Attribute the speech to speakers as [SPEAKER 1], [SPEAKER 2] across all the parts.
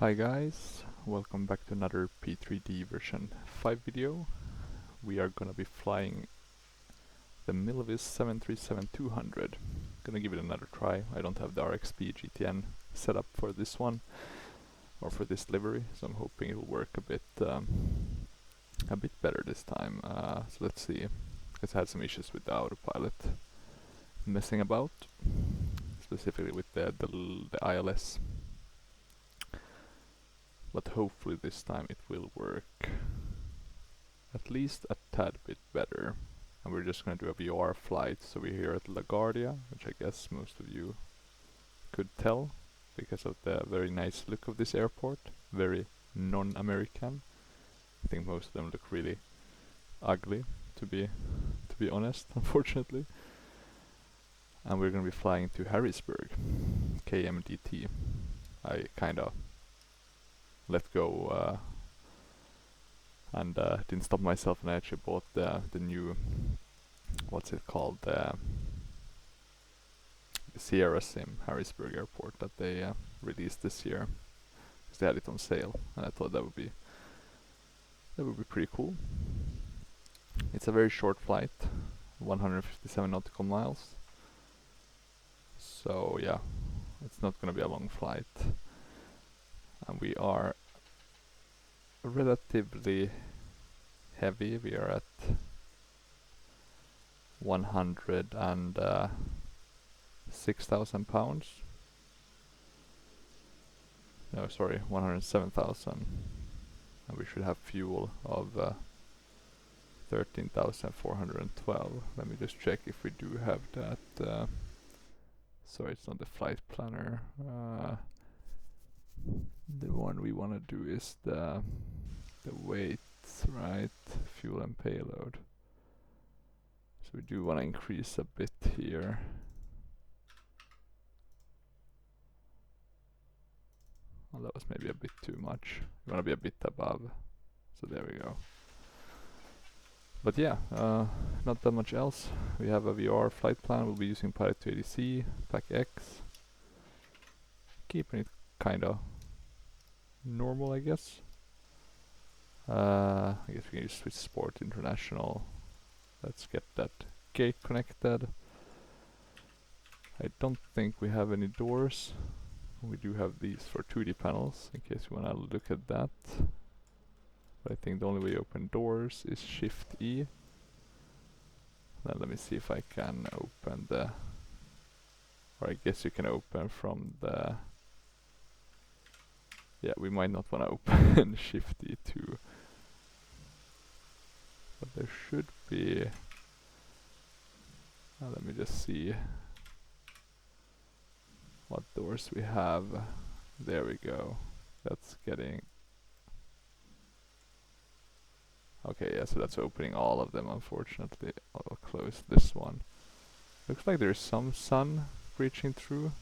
[SPEAKER 1] Hi guys, welcome back to another P3D version 5 video. We are gonna be flying the Milviz 737-200. Gonna give it another try. I don't have the RXP GTN set up for this one, or for this livery, so I'm hoping it will work a bit better this time. So let's see, because I had some issues with the autopilot messing about, specifically with the ILS. But hopefully this time it will work at least a tad bit better. And we're just gonna do a VR flight, so we're here at LaGuardia, which I guess most of you could tell because of the very nice look of this airport. Very non-American. I think most of them look really ugly, to be honest, unfortunately. And we're gonna be flying to Harrisburg, KMDT. I kinda let go and didn't stop myself, and I actually bought the new, what's it called, the Sierra Sim Harrisburg Airport that they released this year, because they had it on sale, and I thought that would be pretty cool. It's a very short flight, 157 nautical miles, so yeah, it's not gonna be a long flight. And we are relatively heavy. We are at 106,000 pounds. No, sorry, 107,000. And we should have fuel of 13,412. Let me just check if we do have that. Sorry, it's not the flight planner. The one we want to do is the weight, right? Fuel and payload. So we do want to increase a bit here. Well, that was maybe a bit too much. We want to be a bit above. So there we go. But yeah, not that much else. We have a VR flight plan. We'll be using Pilot 280C, Pack X. Keeping it kinda normal, I guess. I guess we can just switch Sport International. Let's get that gate connected. I don't think we have any doors. We do have these for 2D panels, in case you want to look at that. But I think the only way you open doors is Shift E. Now let me see if I can open the... Or I guess you can open from the... Yeah, we might not want to open Shift E too. But there should be... let me just see what doors we have. There we go. That's getting... Okay, yeah, so that's opening all of them, unfortunately. I'll close this one. Looks like there's some sun breaching through.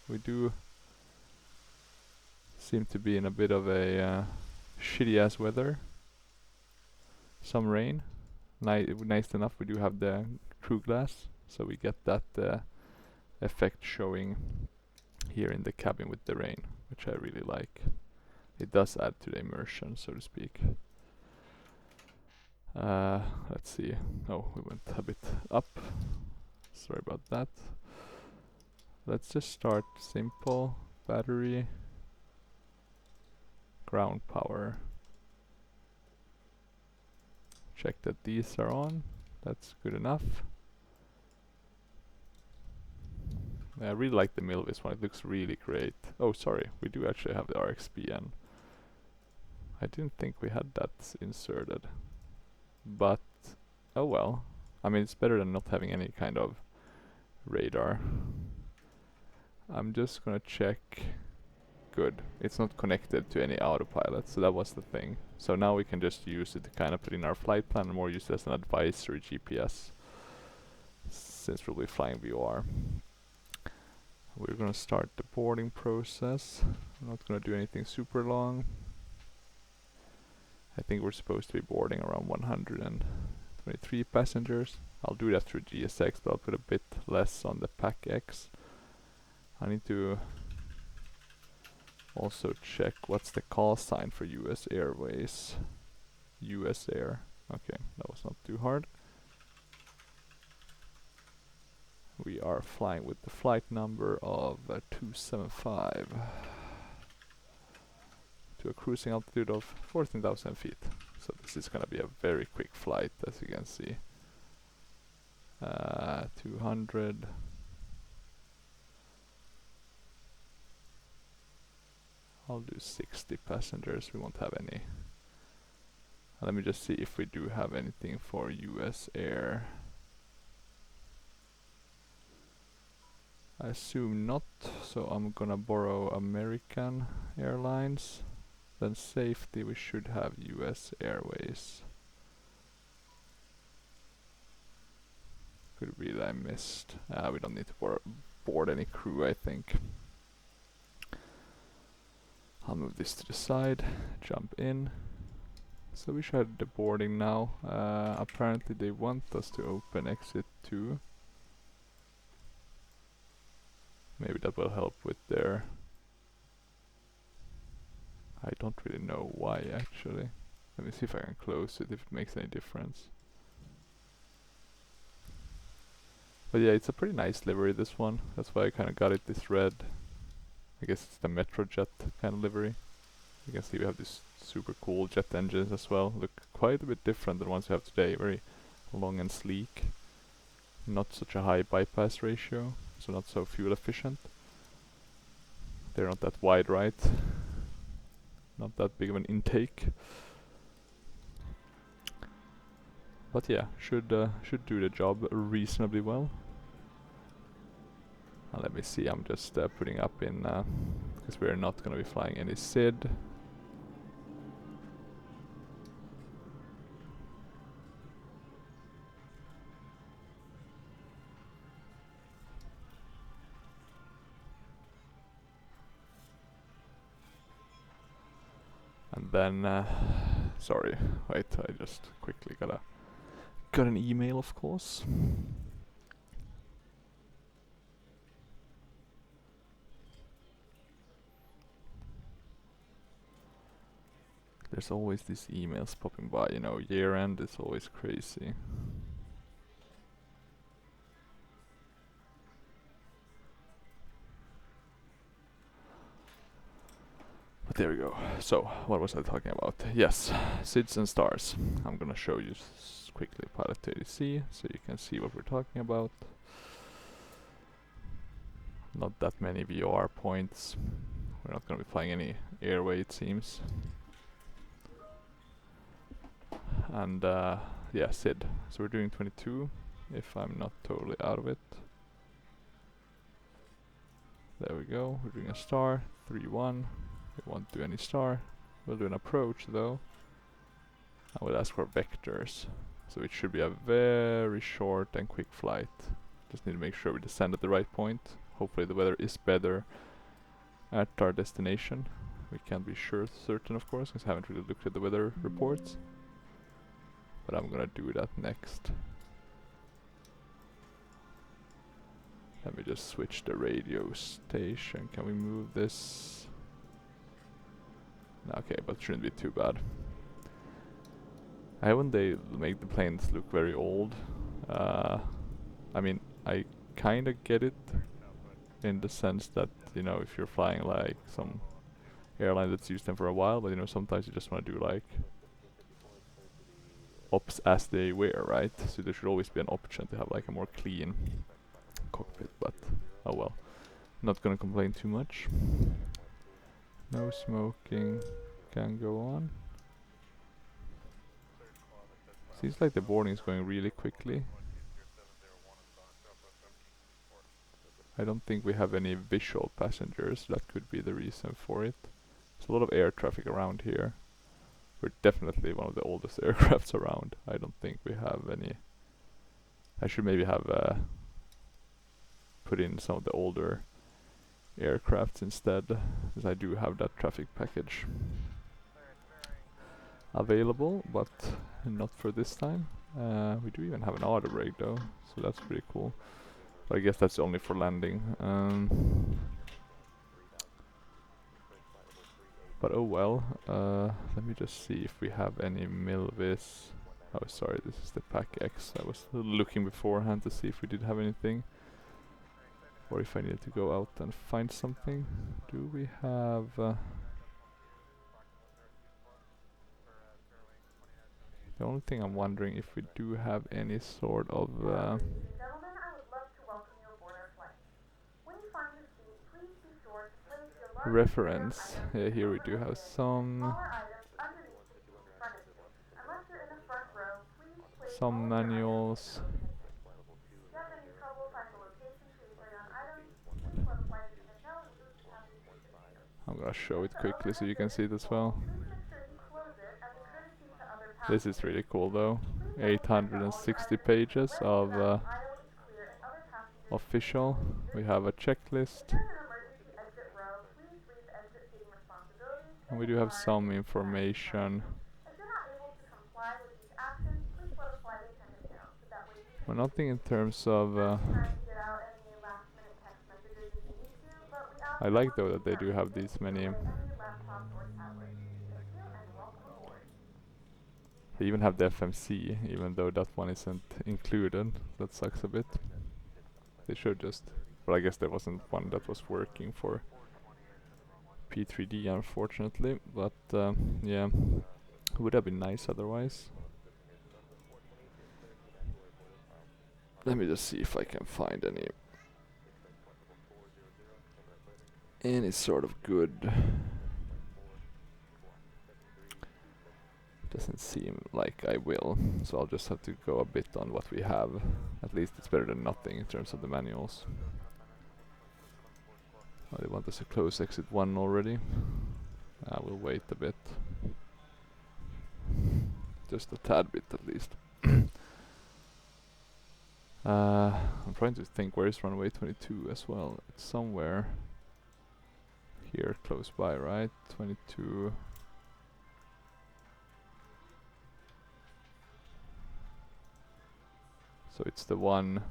[SPEAKER 1] We do seem to be in a bit of a shitty ass weather. Some rain. Nice enough, we do have the true glass, so we get that effect showing here in the cabin with the rain, which I really like. It does add to the immersion, so to speak. Let's see. Oh, we went a bit up. Sorry about that. Let's just start simple. Battery. Ground power. Check that these are on. That's good enough. Yeah, I really like the Milviz one. It looks really great. Oh, sorry. We do actually have the RXPN. I didn't think we had that inserted. But, oh well. I mean, it's better than not having any kind of radar. I'm just gonna check. Good. It's not connected to any autopilot, so that was the thing. So now we can just use it to kind of put in our flight plan and more use it as an advisory GPS, since we'll be flying VR. We're gonna start the boarding process. I'm not gonna do anything super long. I think we're supposed to be boarding around 123 passengers. I'll do that through GSX, but I'll put a bit less on the Pack X. I need to Also check what's the call sign for US Airways. US Air. Okay, that was not too hard. We are flying with the flight number of 275 to a cruising altitude of 14,000 feet. So this is gonna be a very quick flight, as you can see. 200. I'll do 60 passengers. We won't have any. Let me just see if we do have anything for US Air. I assume not, so I'm gonna borrow American Airlines. Then safety, we should have US Airways. Could be that I missed. We don't need to board any crew, I think. I'll move this to the side, jump in. So we should have the boarding now. Apparently they want us to open exit 2. Maybe that will help with their... I don't really know why actually. Let me see if I can close it, if it makes any difference. But yeah, it's a pretty nice livery, this one. That's why I kind of got it this red. I guess it's the MetroJet kind of livery. You can see we have these super cool jet engines as well. Look quite a bit different than the ones we have today. Very long and sleek. Not such a high bypass ratio, so not so fuel efficient. They're not that wide, right? Not that big of an intake. But yeah, should do the job reasonably well. Let me see, I'm just putting up in, because we're not going to be flying any SID. And then, sorry, wait, I just quickly got an email, of course. There's always these emails popping by, you know, year end is always crazy. But there we go. So, what was I talking about? Yes, SIDS and stars. I'm gonna show you quickly Pilot ADC, so you can see what we're talking about. Not that many VOR points. We're not gonna be flying any airway, it seems. And yeah, SID. So we're doing 22, if I'm not totally out of it. There we go, we're doing a star, 3-1. We won't do any star. We'll do an approach though. I will ask for vectors. So it should be a very short and quick flight. Just need to make sure we descend at the right point. Hopefully the weather is better at our destination. We can't be certain, of course, because I haven't really looked at the weather reports. But I'm gonna do that next. Let me just switch the radio station. Can we move this? Okay, but it shouldn't be too bad. I hate when they make the planes look very old. I mean, I kinda get it in the sense that, you know, if you're flying like some airline that's used them for a while, but you know, sometimes you just want to do like ops as they were, right? So there should always be an option to have like a more clean cockpit, but oh well. Not gonna complain too much. No smoking, can go on. Seems like the boarding is going really quickly. I don't think we have any visual passengers, that could be the reason for it. There's a lot of air traffic around here. We're definitely one of the oldest aircrafts around. I don't think we have any. I should maybe have put in some of the older aircrafts instead, because I do have that traffic package available, but not for this time. We do even have an auto brake though, so that's pretty cool. But I guess that's only for landing. But oh well. Let me just see if we have any Milviz. Oh, sorry, this is the Pack X. I was looking beforehand to see if we did have anything, or if I needed to go out and find something. Do we have? The only thing I'm wondering if we do have any sort of reference. Yeah, here we do have some manuals. I'm gonna show it quickly so you can see it as well. This is really cool though. 860 pages of official. We have a checklist. And we do have some information. Well, nothing in terms of I like though that they do have these many. They even have the FMC, even though that one isn't included. That sucks a bit. They should just. Well, I guess there wasn't one that was working for P3D, unfortunately. But yeah, would have been nice otherwise. Let me just see if I can find any sort of good. Doesn't seem like I will, so I'll just have to go a bit on what we have. At least it's better than nothing in terms of the manuals. Oh, they want us to close exit 1 already. I will wait a bit. Just a tad bit at least. I'm trying to think, where is runway 22 as well? It's somewhere here close by, right? 22. So it's the one.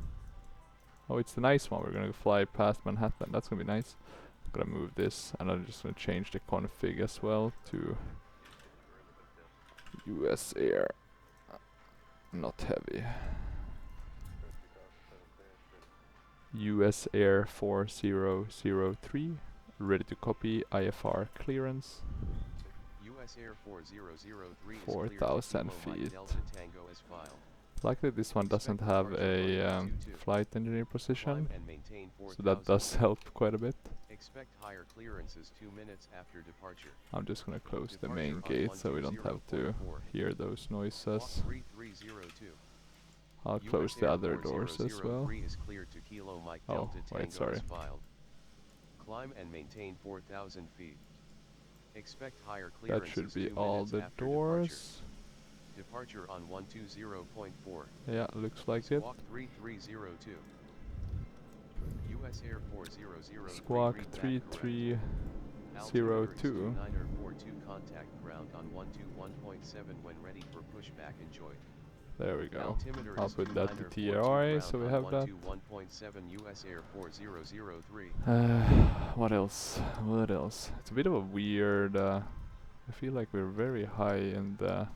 [SPEAKER 1] Oh, it's the nice one. We're gonna fly past Manhattan. That's gonna be nice. I'm gonna move this, and I'm just gonna change the config as well to US Air, not heavy. US Air 4003, ready to copy. IFR clearance.
[SPEAKER 2] US Air 4003 is
[SPEAKER 1] 4,000 feet.
[SPEAKER 2] Delta Tango as filed.
[SPEAKER 1] Luckily this one doesn't have a flight engineer position, so that does help quite a bit.
[SPEAKER 2] Expect higher clearances 2 minutes after departure.
[SPEAKER 1] I'm just gonna close the main gate so we don't have to hear those noises. I'll close the other doors as well. Oh, wait, sorry.
[SPEAKER 2] Climb and maintain 4,000 feet. Expect higher
[SPEAKER 1] That should be all the doors.
[SPEAKER 2] Departure on 120.4.
[SPEAKER 1] Yeah, looks like it.
[SPEAKER 2] Squawk 3302. US Air 4003.
[SPEAKER 1] Squawk 3302.
[SPEAKER 2] Contact ground on 121.7 when ready for pushback. Enjoy.
[SPEAKER 1] There we go. I'll put that to TRI, so we have that.
[SPEAKER 2] US Air 4003.
[SPEAKER 1] What else? What else? It's a bit of a weird. I feel like we're very high in the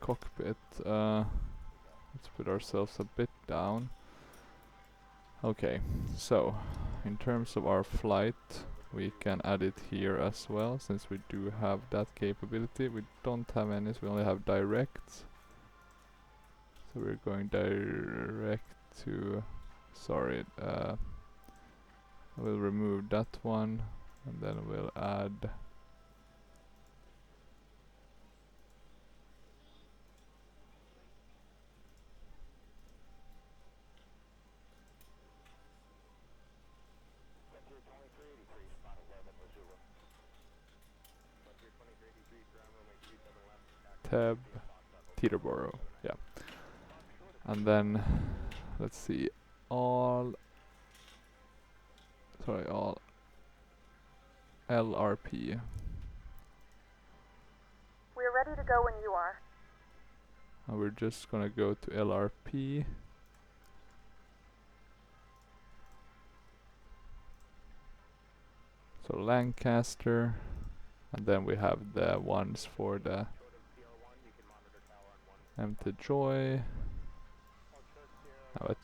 [SPEAKER 1] cockpit. Let's put ourselves a bit down. Okay, so in terms of our flight, we can add it here as well, since we do have that capability. We don't have any, so we only have direct. So we're going direct to, sorry, we'll remove that one, and then we'll add tab Teterboro, yeah. And then let's see, all LRP.
[SPEAKER 3] We're ready to go when you are.
[SPEAKER 1] And we're just gonna go to LRP. So Lancaster, and then we have the ones for the MetroJet.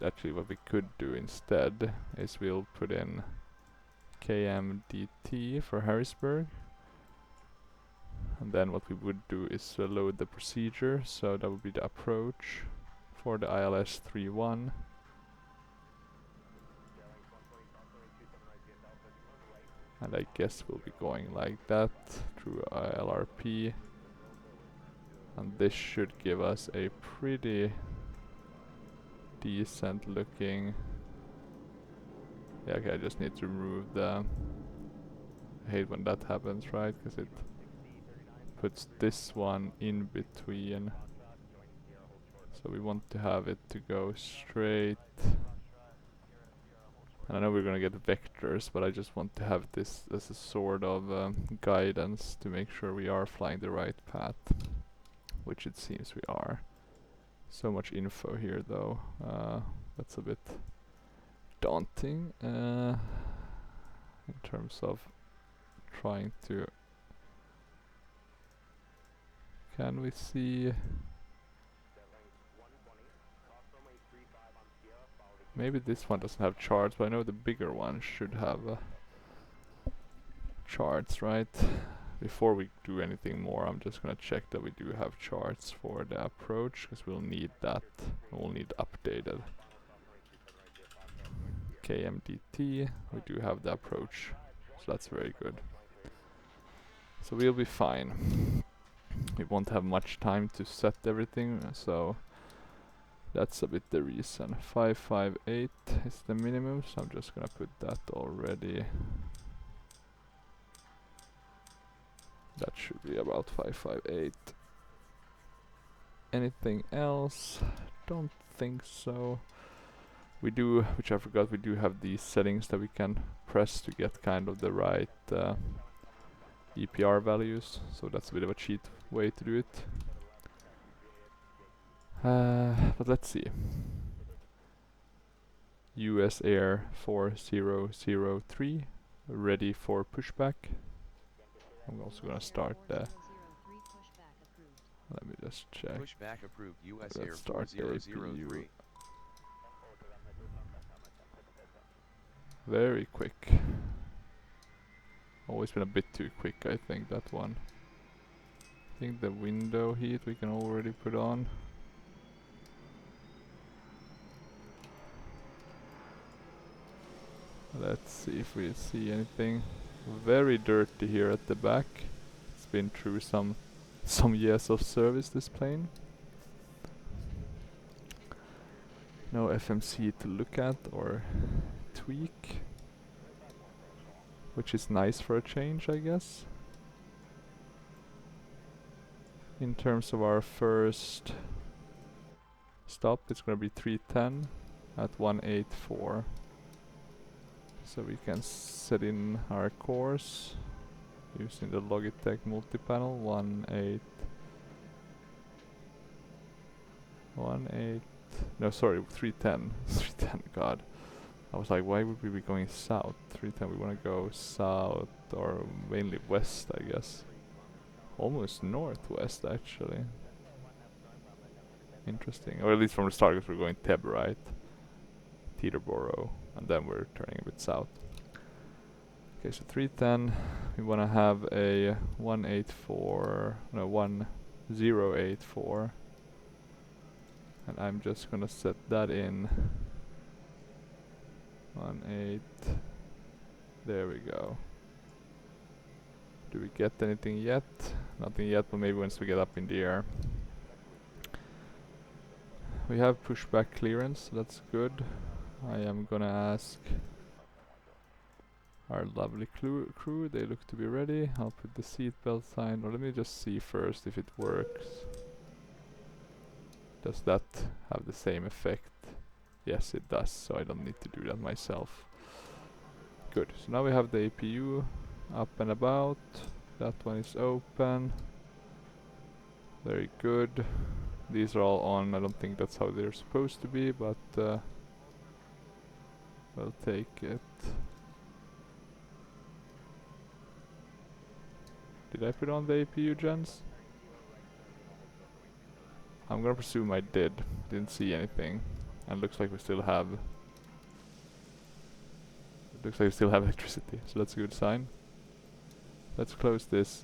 [SPEAKER 1] Actually, what we could do instead is we'll put in KMDT for Harrisburg, and then what we would do is load the procedure, so that would be the approach for the ILS 31. And I guess we'll be going like that through ILRP, and this should give us a pretty decent looking. Yeah, okay, I just need to remove the. I hate when that happens, right? Because it puts this one in between. So we want to have it to go straight. And I know we're gonna get vectors, but I just want to have this as a sort of guidance to make sure we are flying the right path, which it seems we are. So much info here though, that's a bit daunting in terms of trying to. Can we see? Maybe this one doesn't have charts, but I know the bigger one should have charts, right? Before we do anything more, I'm just gonna check that we do have charts for the approach, because we'll need that. We'll need updated KMDT. We do have the approach, so that's very good. So we'll be fine. We won't have much time to set everything, so that's a bit the reason. 558 is the minimum, so I'm just gonna put that already. That should be about 558. Anything else? Don't think so. We do, which I forgot, we do have these settings that we can press to get kind of the right EPR values, so that's a bit of a cheat way to do it. But let's see. US Air 4003 ready for pushback. I'm also gonna start the. Let me just check.
[SPEAKER 2] Pushback approved US
[SPEAKER 1] Let's
[SPEAKER 2] Air
[SPEAKER 1] start the
[SPEAKER 2] 4003.
[SPEAKER 1] APU. Very quick. Always been a bit too quick, I think, that one. I think the window heat we can already put on. Let's see if we see anything. Very dirty here at the back. It's been through some years of service, this plane. No FMC to look at or tweak, which is nice for a change, I guess. In terms of our first stop, it's gonna be 310 at 184. So we can set in our course using the Logitech multi-panel 18. No, sorry, 310. 310. God, I was like, why would we be going south? 310. We want to go south or mainly west, I guess. Almost northwest, actually. Interesting, or at least from the start, because we're going Teb, right? Teterboro, and then we're turning a bit south. Okay, so 310, we want to have a 1084, and I'm just gonna set that in 18. There we go. Do we get anything yet? Nothing yet, but maybe once we get up in the air. We have pushback clearance, so that's good. I am gonna ask our lovely crew, they look to be ready. I'll put the seatbelt sign, or let me just see first if it works. Does that have the same effect? Yes, it does, so I don't need to do that myself. Good, so now we have the APU up and about. That one is open. Very good. These are all on. I don't think that's how they're supposed to be, but we'll take it. Did I put on the APU gens? I'm gonna presume I did. Didn't see anything. And looks like we still have... It looks like we still have electricity, so that's a good sign. Let's close this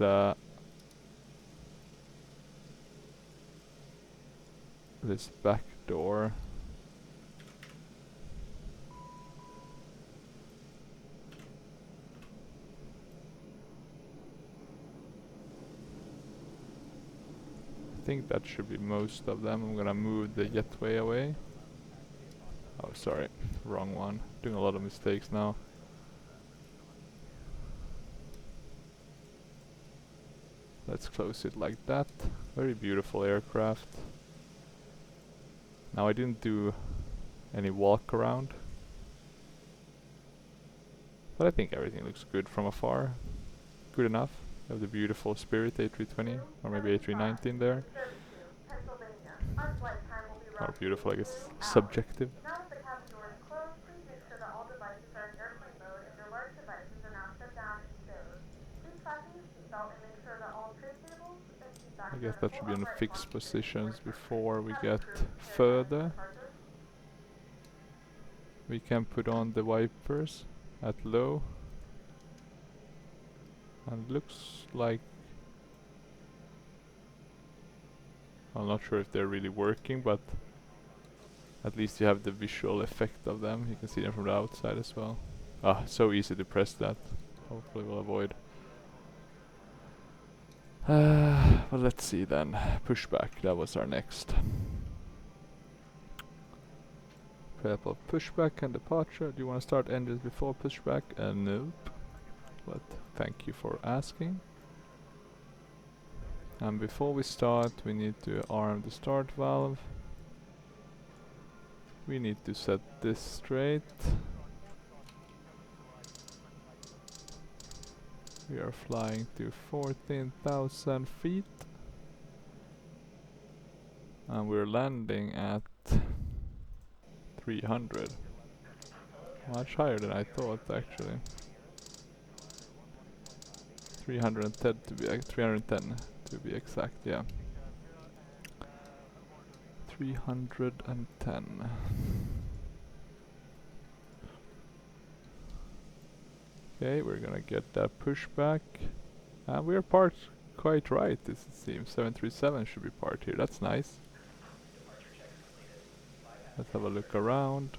[SPEAKER 1] this back door. I think that should be most of them. I'm gonna move the jetway away. Oh, sorry, wrong one. Doing a lot of mistakes now. Let's close it like that. Very beautiful aircraft. Now I didn't do any walk around, but I think everything looks good from afar. Good enough. We have the beautiful Spirit A320, or maybe A319 there. Or beautiful, I guess, subjective.
[SPEAKER 3] Now that the cabin door is closed, please make sure that all devices are in airplane mode and your large devices are now shut down and stowed. Please fasten your seatbelt and make sure that all tray tables and seat backs
[SPEAKER 1] I guess
[SPEAKER 3] are
[SPEAKER 1] that should be in fixed positions before we get further. We can put on the wipers at low. And looks like... I'm not sure if they're really working, but at least you have the visual effect of them. You can see them from the outside as well. Ah, so easy to press that. Hopefully we'll avoid. Well, let's see then. Pushback, that was our next. Prep of pushback and departure. Do you want to start engines before pushback? Nope. But thank you for asking. And before we start, we need to arm the start valve. We need to set this straight. We are flying to 14,000 feet. And we're landing at 300. Much higher than I thought, actually. 310 to be exact, yeah. 310. Okay, we're gonna get that pushback. And we're parked quite right, it seems. 737 should be parked here, that's nice. Let's have a look around.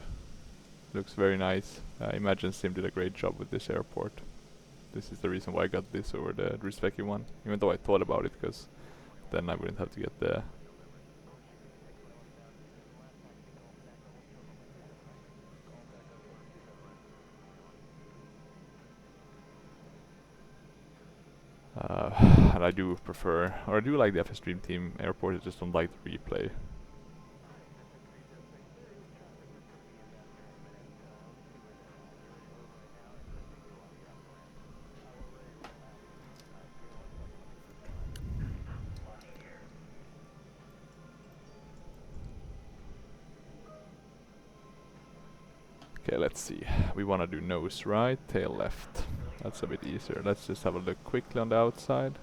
[SPEAKER 1] Looks very nice. Imagine Sim did a great job with this airport. This is the reason why I got this over the Drisvecki one. Even though I thought about it, because then I wouldn't have to get the... and I do prefer, or I do like the FS Dream Team airport, I just don't like the replay. Okay, let's see. We want to do nose right, tail left. That's a bit easier. Let's just have a look quickly on the outside.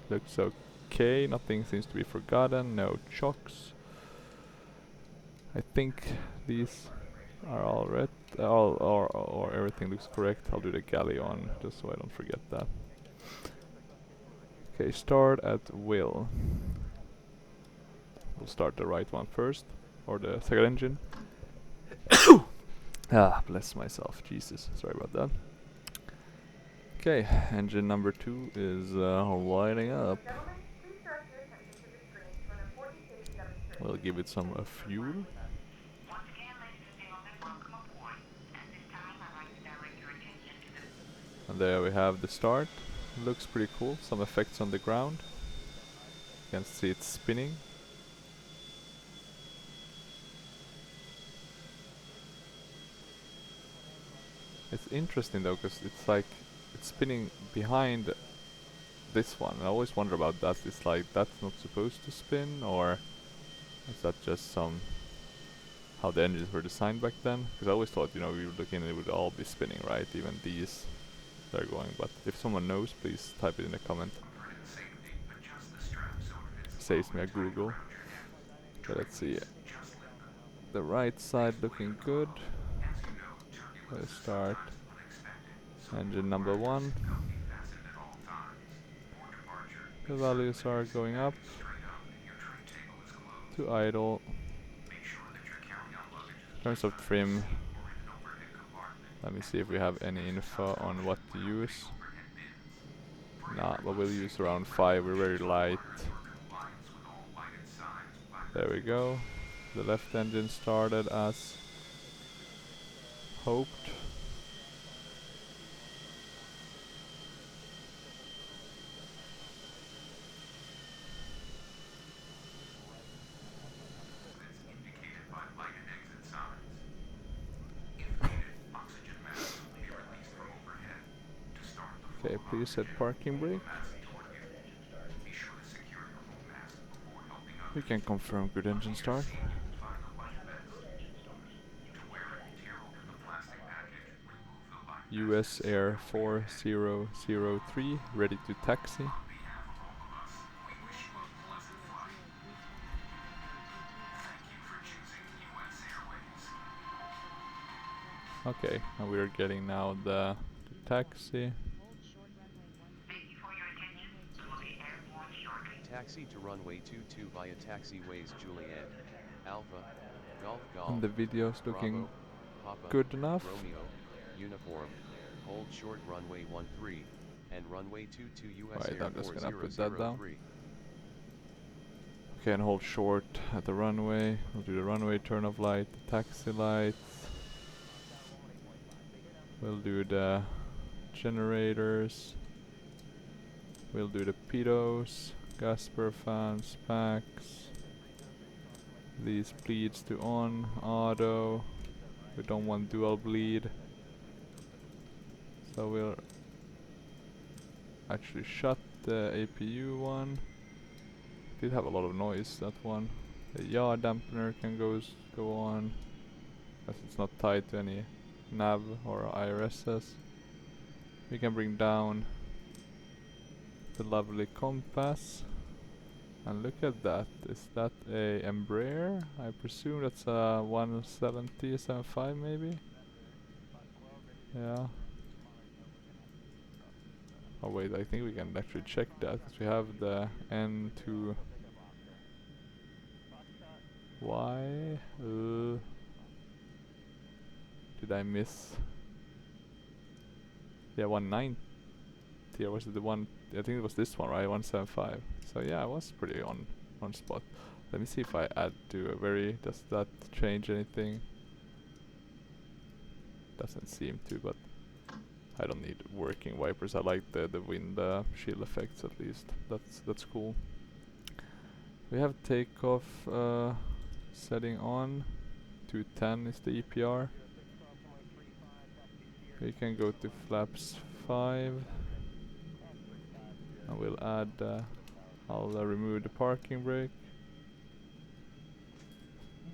[SPEAKER 1] Looks okay, nothing seems to be forgotten, no chocks. I think these are all red, or everything looks correct. I'll do the galley on, just so I don't forget that. Okay, start at will. We'll start the right one first, or the second engine. Ah, bless myself, Jesus, sorry about that. Okay, engine number 2 is lighting up. We'll give it some fuel. And there we have the start. Looks pretty cool, some effects on the ground. You can see it spinning. It's interesting though, because it's like it's spinning behind this one. I always wonder about that. It's like that's not supposed to spin, or is that just some how the engines were designed back then? Because I always thought, you know, we were looking and it would all be spinning, right? Even these they're going. But if someone knows, please type it in the comment. saves me a Google. Okay, let's see. The right side looking good. Let's start engine number 1. The values are going up to idle. In terms of trim, let me see if we have any info on what to use. Nah, but we'll use around 5, we're very light. There we go. The left engine started as hoped. Okay, please set parking brake. We can confirm good engine start. US Air 4003, ready to taxi. Okay, and we are getting now the taxi.
[SPEAKER 2] Taxi to runway 22 via taxiways Juliet, Alpha, Golf Golf,
[SPEAKER 1] And the video's looking
[SPEAKER 2] Bravo, Papa,
[SPEAKER 1] good enough.
[SPEAKER 2] Romeo, Uniform, hold short runway 13, and runway 22 US
[SPEAKER 1] Right,
[SPEAKER 2] Air
[SPEAKER 1] I'm just gonna put that down.
[SPEAKER 2] 4003.
[SPEAKER 1] Okay, and hold short at the runway. We'll do the runway turn of light, the taxi lights. We'll do the generators. We'll do the pitos, Gasper fans, packs. These bleeds to on, auto. We don't want dual bleed. So we'll actually shut the APU one. Did have a lot of noise, that one. The yaw dampener can go on, as it's not tied to any nav or IRSs. We can bring down the lovely compass. And look at that, is that a Embraer? I presume that's a 170, 75 maybe? Yeah. Oh wait, I think we can actually check that, because we have the N2Y. Did I miss? Yeah, 190. Or was it the one? I think it was this one, right? 175. So yeah, I was pretty on spot. Let me see if I add to a very. Does that change anything? Doesn't seem to, but I don't need working wipers. I like the wind shield effects at least. That's cool. We have takeoff setting on. 210 is the EPR. We can go to flaps 5. And we'll add, I'll remove the parking brake.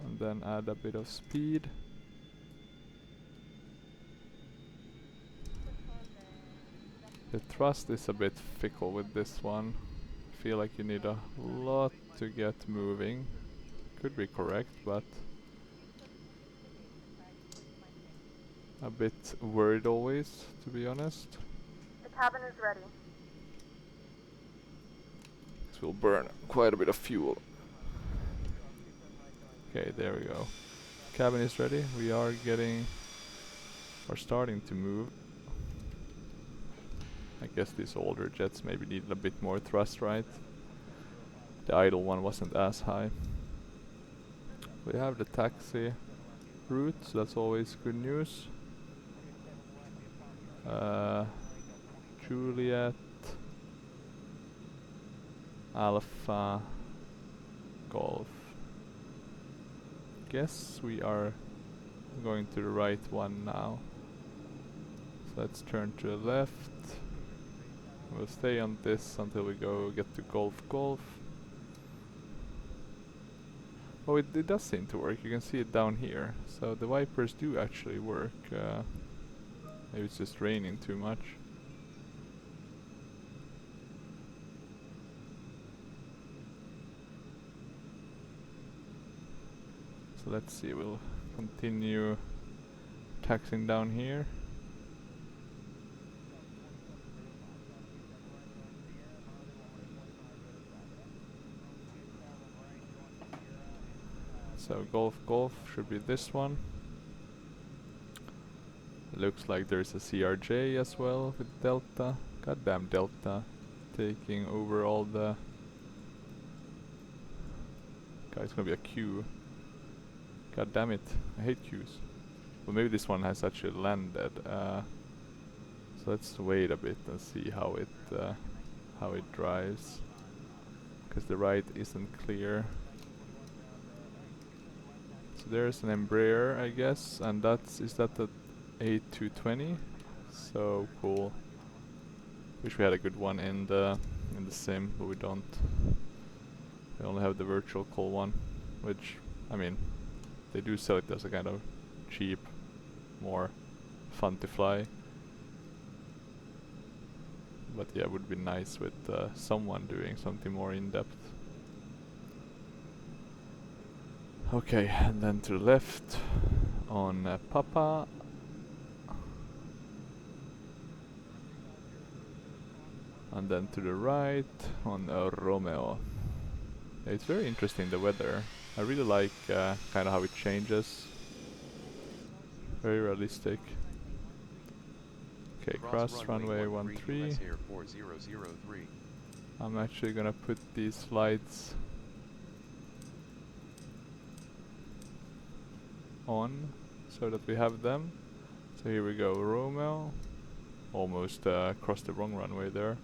[SPEAKER 1] And then add a bit of speed. The thrust is a bit fickle with this one. I feel like you need a lot to get moving. Could be correct, but a bit worried always, to be honest.
[SPEAKER 3] The cabin is ready.
[SPEAKER 1] This will burn quite a bit of fuel. Okay, there we go. Cabin is ready. We are starting to move. I guess these older jets maybe needed a bit more thrust, right? The idle one wasn't as high. We have the taxi route, so that's always good news. Juliet, Alpha, Golf. Guess we are going to the right one now. So let's turn to the left. We'll stay on this until we get to Golf. Oh, it does seem to work. You can see it down here. So the wipers do actually work. Maybe it's just raining too much. So let's see, we'll continue taxiing down here. So Golf should be this one. Looks like there's a CRJ as well with Delta. Goddamn Delta, taking over all the... God, it's gonna be a queue. God damn it, I hate queues. Well, maybe this one has actually landed. So let's wait a bit and see how it drives. Because the right isn't clear. So there's an Embraer, I guess, and is that the A220? So cool. Wish we had a good one in the sim, but we don't. We only have the virtual call one, which, I mean, they do sell it as a kind of cheap, more fun to fly. But yeah, it would be nice with someone doing something more in depth. Okay, and then to the left on Papa. And then to the right on Romeo. Yeah, it's very interesting, the weather. I really like kind of how it changes. Very realistic. Okay, cross runway 13. I'm actually gonna put these lights on so that we have them. So here we go, Romeo. Almost crossed the wrong runway there.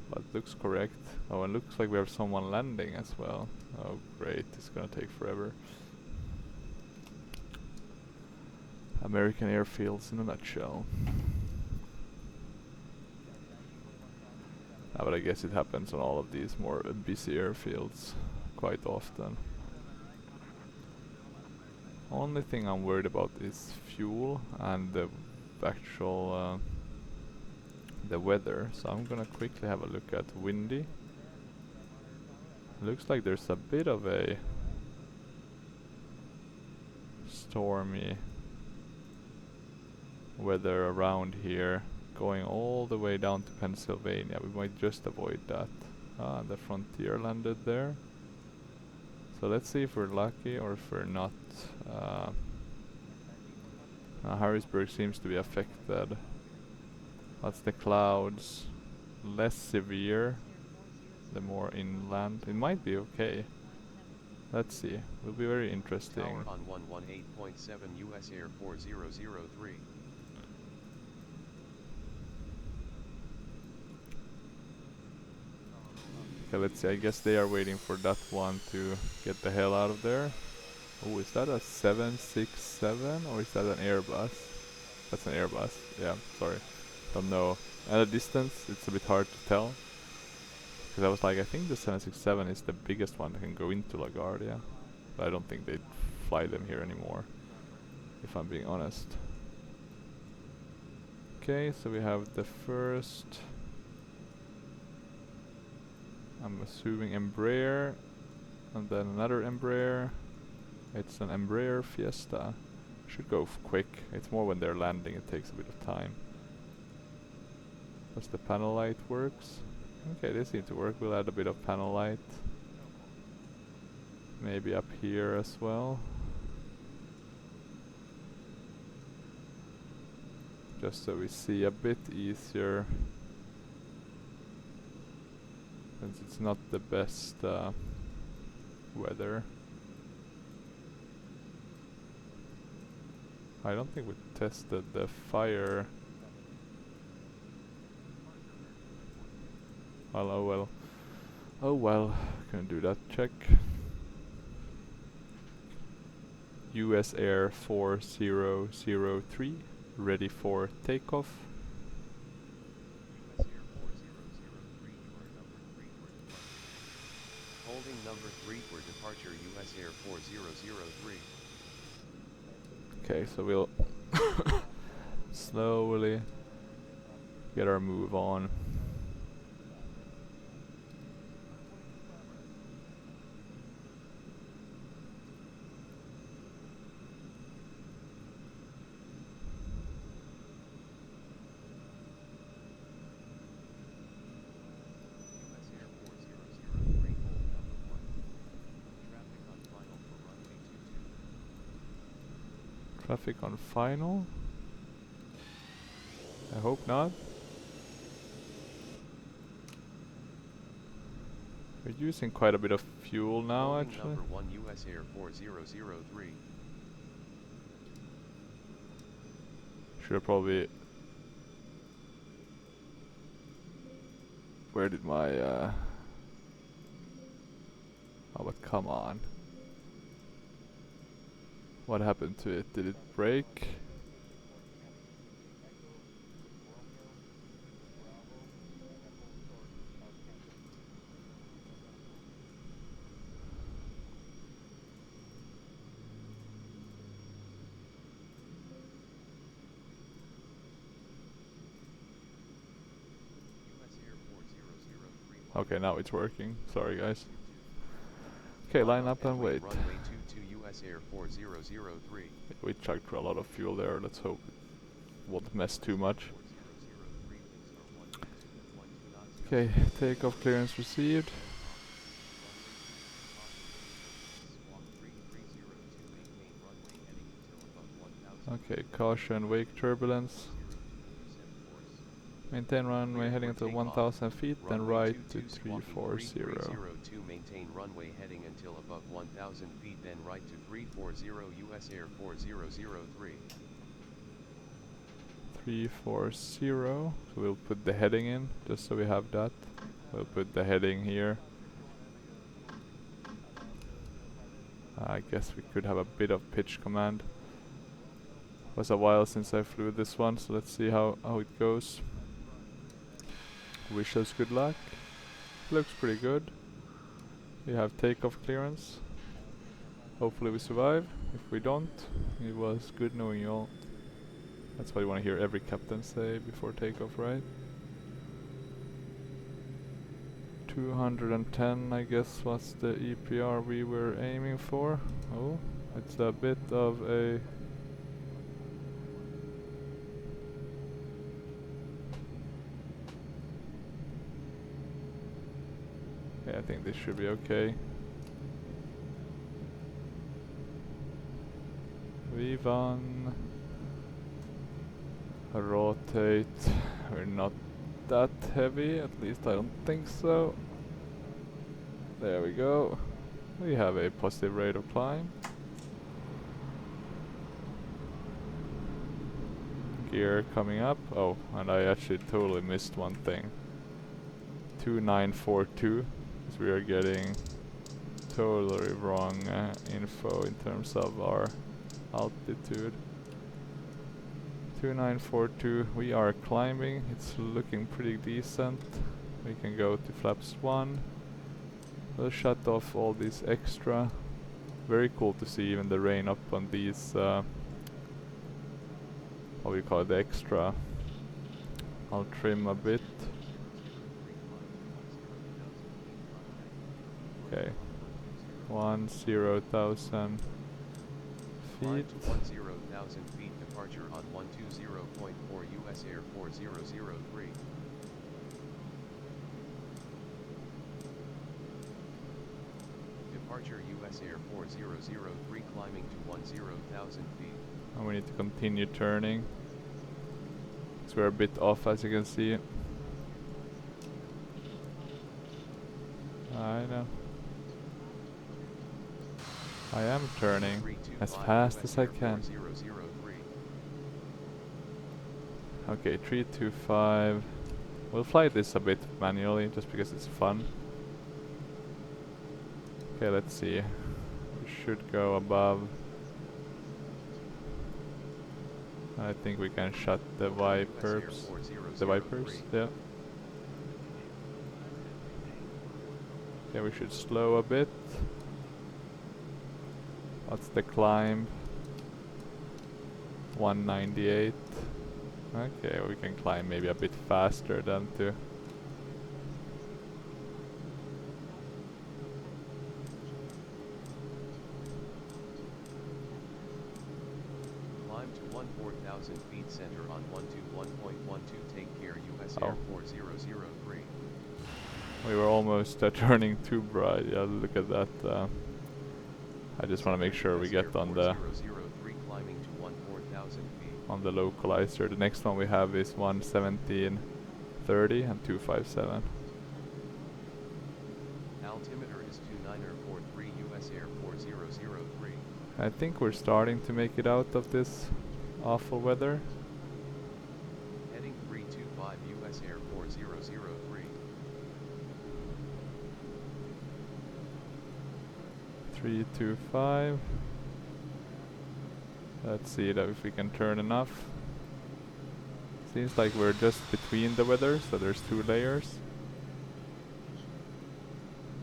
[SPEAKER 1] But looks correct. Oh, and looks like we have someone landing as well. Oh great, it's gonna take forever. American airfields in a nutshell. But I guess it happens on all of these more busy airfields quite often. Only thing I'm worried about is fuel and the actual the weather. So I'm gonna quickly have a look at windy. Looks like there's a bit of a stormy weather around here, going all the way down to Pennsylvania. We might just avoid that. Ah, the Frontier landed there. So let's see if we're lucky or if we're not. Harrisburg seems to be affected. That's the clouds. Less severe the more inland. It might be okay. Let's see. Will be very interesting.
[SPEAKER 2] Tower on 118.7 US Air 4003.
[SPEAKER 1] Okay, let's see. I guess they are waiting for that one to get the hell out of there. Oh, is that a 767 or is that an Airbus? That's an Airbus. Yeah, sorry. Don't know. At a distance, it's a bit hard to tell. Because I was like, I think the 767 is the biggest one that can go into LaGuardia. But I don't think they'd fly them here anymore, if I'm being honest. Okay, so we have the first, I'm assuming Embraer, and then another Embraer. It's an Embraer Fiesta. Should go quick. It's more when they're landing, it takes a bit of time. Does the panel light works? Okay, they seem to work. We'll add a bit of panel light. Maybe up here as well. Just so we see a bit easier. Since it's not the best weather. I don't think we tested the fire. Well, oh well. Oh well, can do that check. US Air 4003, ready for takeoff.
[SPEAKER 2] Holding number 3 for departure US Air 4003.
[SPEAKER 1] Okay, so we'll slowly get our move on. traffic on final? I hope not. We're using quite a bit of fuel now,
[SPEAKER 2] Boeing
[SPEAKER 1] actually.
[SPEAKER 2] number 1 US Air 4003.
[SPEAKER 1] Should have probably... Where did my oh, but come on. What happened to it? Did it break?
[SPEAKER 2] US Air 4003.
[SPEAKER 1] Okay, now it's working. Sorry guys. Okay, line up and wait.
[SPEAKER 2] Runway 22 US Air 4003.
[SPEAKER 1] We chugged through a lot of fuel there. Let's hope it won't mess too much.
[SPEAKER 2] 4003 links are 122
[SPEAKER 1] Okay, takeoff clearance received. Okay, caution, wake turbulence. Maintain runway heading until 1000 feet, then right to 340.
[SPEAKER 2] Maintain runway heading until above 1000 feet, then right to 340 US Air 4003.
[SPEAKER 1] 340. So we'll put the heading in, just so we have that. We'll put the heading here. I guess we could have a bit of pitch command. Was a while since I flew this one, so let's see how it goes. Wish us good luck. Looks pretty good. We have takeoff clearance. Hopefully we survive. If we don't, it was good knowing you all. That's what you want to hear every captain say before takeoff, right? 210, I guess, was the EPR we were aiming for. Oh, it's a bit of a... Okay, I think this should be okay. V1. Rotate. We're not that heavy, at least I don't think so. There we go. We have a positive rate of climb. Gear coming up. Oh, and I actually totally missed one thing. 2942. So we are getting totally wrong info in terms of our altitude. 2942, we are climbing, it's looking pretty decent. We can go to flaps 1. We'll shut off all these extra. Very cool to see even the rain up on these, what do you call it, the extra. I'll trim a bit. Okay, 10,000 feet.
[SPEAKER 2] To 10,000 feet, departure on 120.4 US Air 4003. Departure US Air 4003 climbing to 10,000 feet.
[SPEAKER 1] And we need to continue turning. So we're a bit off, as you can see. I know. I am turning as fast as I can. Okay, 325. We'll fly this a bit manually, just because it's fun. Okay, let's see. We should go above. I think we can shut the wipers. The wipers, yeah. Okay, we should slow a bit. What's the climb? 198. Okay, we can climb maybe a bit faster than to...
[SPEAKER 2] Climb to 14,000 feet, center on 121.12, take care US
[SPEAKER 1] Oh.
[SPEAKER 2] Air 4003.
[SPEAKER 1] We were almost turning too bright. Yeah, look at that. I just want to make sure we
[SPEAKER 2] US Air
[SPEAKER 1] get on the...
[SPEAKER 2] 4003 climbing to
[SPEAKER 1] on the localizer. The next one we have is 117.30 and 257.
[SPEAKER 2] Altimeter is 2943 US Air 4003.
[SPEAKER 1] I think we're starting to make it out of this awful weather.
[SPEAKER 2] Heading 325 US Air 4003.
[SPEAKER 1] 325. Let's see that if we can turn enough. Seems like we're just between the weather, so there's 2 layers.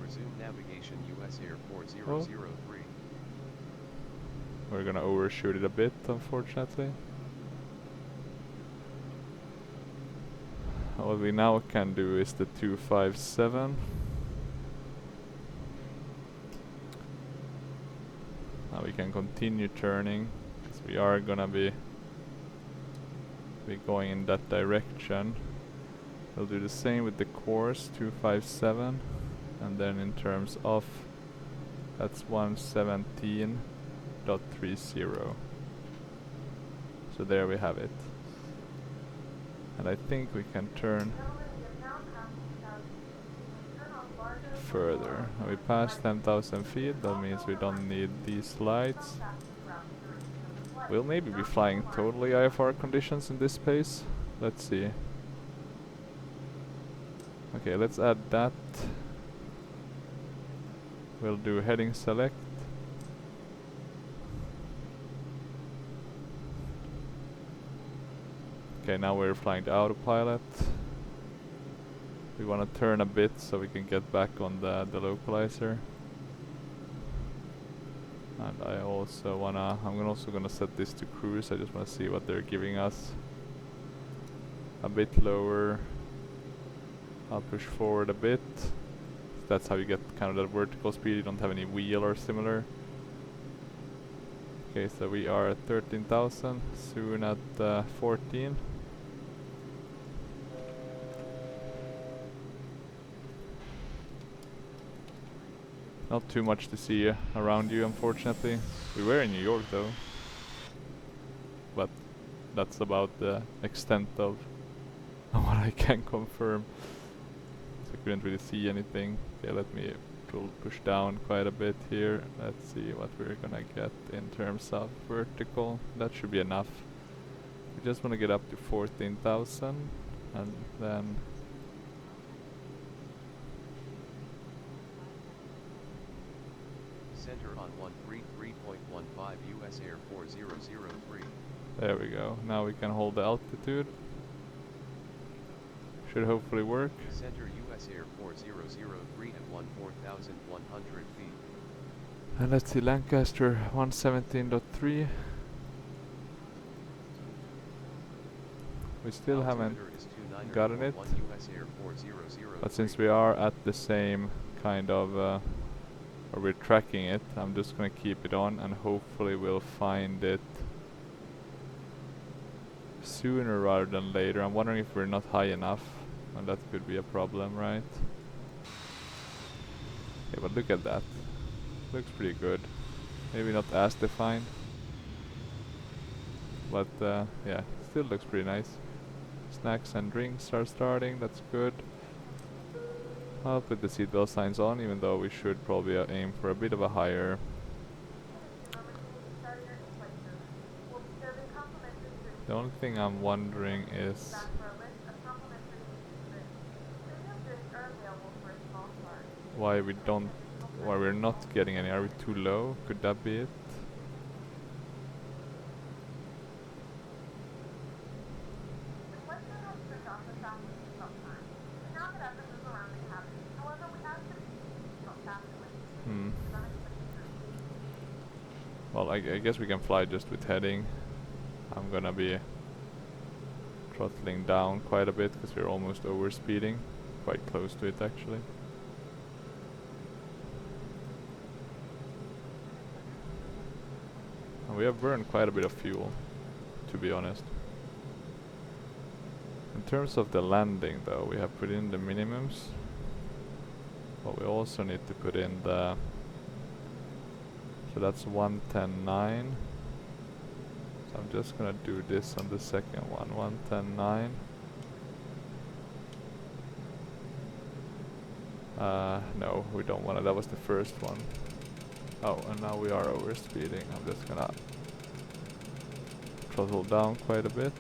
[SPEAKER 2] Resume navigation US Air 4003.
[SPEAKER 1] We're gonna overshoot it a bit, unfortunately. What we now can do is the 257. Now we can continue turning, because we are gonna be going in that direction. We'll do the same with the course, 257, and then in terms of, that's 117.30. So there we have it. And I think we can turn further. And we passed 10,000 feet, that means we don't need these lights. We'll maybe be flying totally IFR conditions in this pace. Let's see. Okay, let's add that. We'll do heading select. Okay, now we're flying the autopilot. We want to turn a bit so we can get back on the localizer. And I also wanna, I'm also gonna set this to cruise. I just wanna see what they're giving us. A bit lower. I'll push forward a bit. That's how you get kind of that vertical speed. You don't have any wheel or similar. Okay, so we are at 13,000, soon at 14. Not too much to see around you, unfortunately. We were in New York though, but that's about the extent of what I can confirm. So I couldn't really see anything. Okay, let me push down quite a bit here. Let's see what we're gonna get in terms of vertical. That should be enough. We just want to get up to 14,000 and then
[SPEAKER 2] Center on 133.15 US Air 4003.
[SPEAKER 1] there we go. Now we can hold the altitude. Should hopefully work.
[SPEAKER 2] Center US Air 4003 at 14,100 feet.
[SPEAKER 1] And let's see, Lancaster 117.3. We still haven't
[SPEAKER 2] Altimeter is 29
[SPEAKER 1] gotten it,
[SPEAKER 2] US Air 4003.
[SPEAKER 1] but since we are at the same kind of, or we're tracking it, I'm just gonna keep it on and hopefully we'll find it sooner rather than later. I'm wondering if we're not high enough, and that could be a problem, right? Okay, but look at that. Looks pretty good. Maybe not as defined, but yeah, still looks pretty nice. Snacks and drinks are starting, that's good. I'll put the seatbelt signs on, even though we should probably aim for a bit of a higher. The only thing I'm wondering is why we're not getting any. Are we too low? Could that be it? Well, I guess we can fly just with heading. I'm gonna be throttling down quite a bit because we're almost over speeding. Quite close to it actually. And we have burned quite a bit of fuel, to be honest. In terms of the landing though, we have put in the minimums. But we also need to put in the... So that's 110.9. So I'm just gonna do this on the second one, 110.9. No, we don't want it. That was the first one. Oh, and now we are overspeeding. I'm just gonna throttle down quite a bit.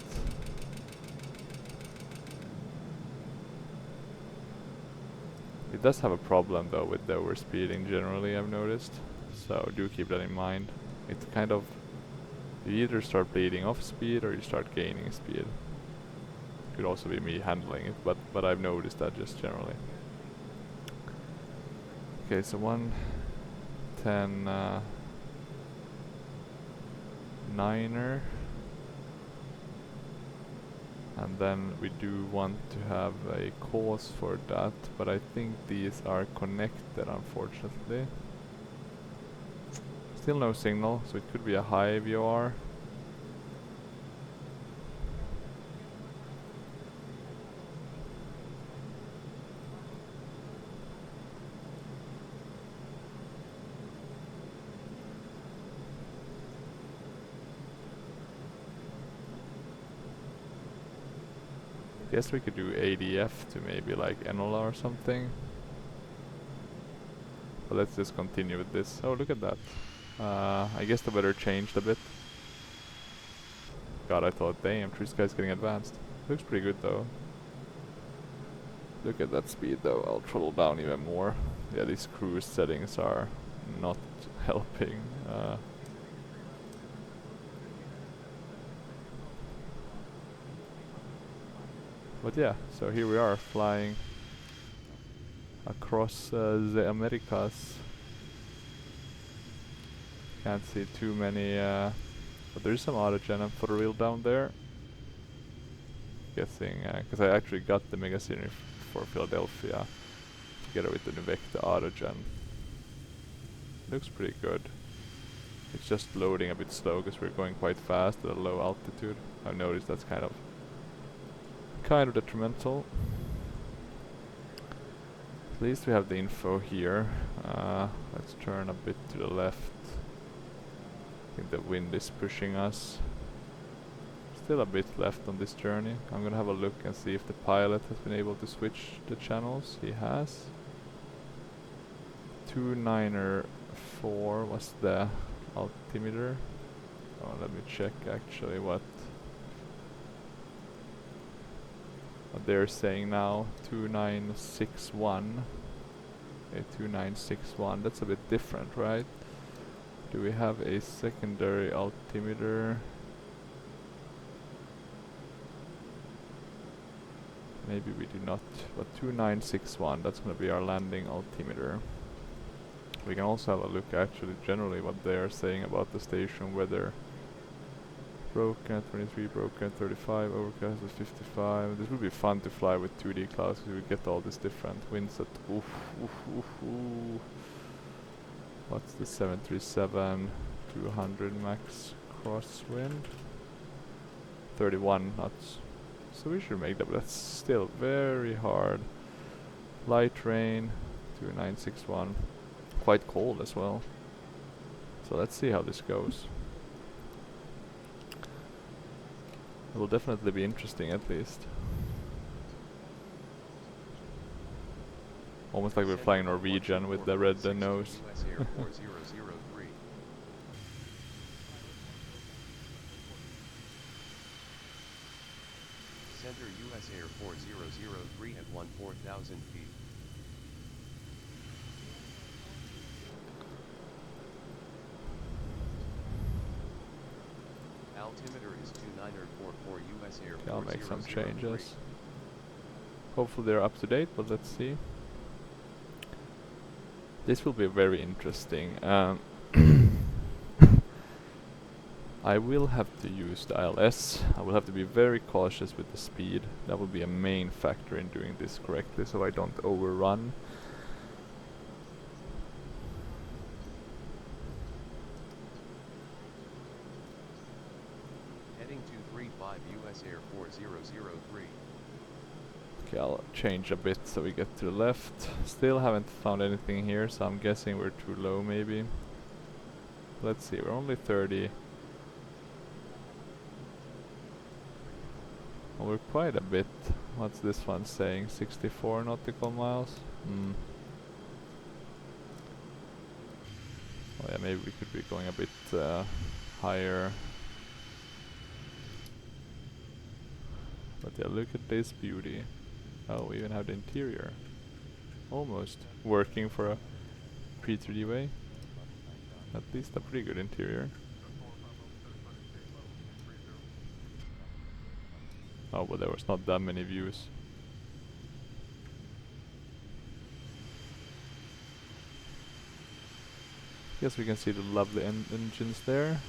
[SPEAKER 1] It does have a problem though with the overspeeding generally, I've noticed. So do keep that in mind. It's kind of, you either start bleeding off speed or you start gaining speed. Could also be me handling it, but I've noticed that just generally. Okay, so 110 9er. And then we do want to have a cause for that, but I think these are connected unfortunately. Still no signal, so it could be a high VOR. Guess we could do ADF to maybe like Enola or something. But let's just continue with this. Oh, look at that. I guess the weather changed a bit. God, I thought, damn, this guy's getting advanced. Looks pretty good though. Look at that speed though. I'll throttle down even more. Yeah, these cruise settings are not helping. But yeah, so here we are flying across the Americas. Can't see too many, but there's some autogen for real down there. Guessing, because I actually got the Mega Scenery for Philadelphia together with the Nuvecta autogen. Looks pretty good. It's just loading a bit slow because we're going quite fast at a low altitude. I've noticed that's kind of detrimental. At least we have the info here. Let's turn a bit to the left. I think the wind is pushing us. Still a bit left on this journey. I'm gonna have a look and see if the pilot has been able to switch the channels. He has. 294 was the altimeter. Oh, let me check actually what they're saying now. 2961. Okay, 2961. That's a bit different, right? Do we have a secondary altimeter? Maybe we do not, but 2961, that's gonna be our landing altimeter. We can also have a look actually generally what they are saying about the station weather. Broken at 23, broken at 35, overcast at 55. This would be fun to fly with 2D clouds because we get all these different winds at oof. What's the 737 200 max crosswind? 31 knots. So we should make that, but that's still very hard. Light rain, 2961. Quite cold as well. So let's see how this goes. It will definitely be interesting at least. Almost like we're flying Norwegian with the red nose.
[SPEAKER 2] Center US Air 4003 at 14,000 feet. Altimeter is 2944 US Air 4003.
[SPEAKER 1] I'll make some changes. Hopefully they're up to date, but let's see. This will be very interesting. I will have to use the ILS. I will have to be very cautious with the speed. That will be a main factor in doing this correctly, so I don't overrun.
[SPEAKER 2] Heading 235 US Air 4003.
[SPEAKER 1] Okay, I'll change a bit so we get to the left. Still haven't found anything here, so I'm guessing we're too low maybe. Let's see, we're only 30 Well, we're quite a bit. What's this one saying? 64 nautical miles? Well, yeah, maybe we could be going a bit higher. But yeah, look at this beauty. Oh, we even have the interior. Almost working for a pre-3D way. At least a pretty good interior. Oh, but there was not that many views. Guess we can see the lovely engines there.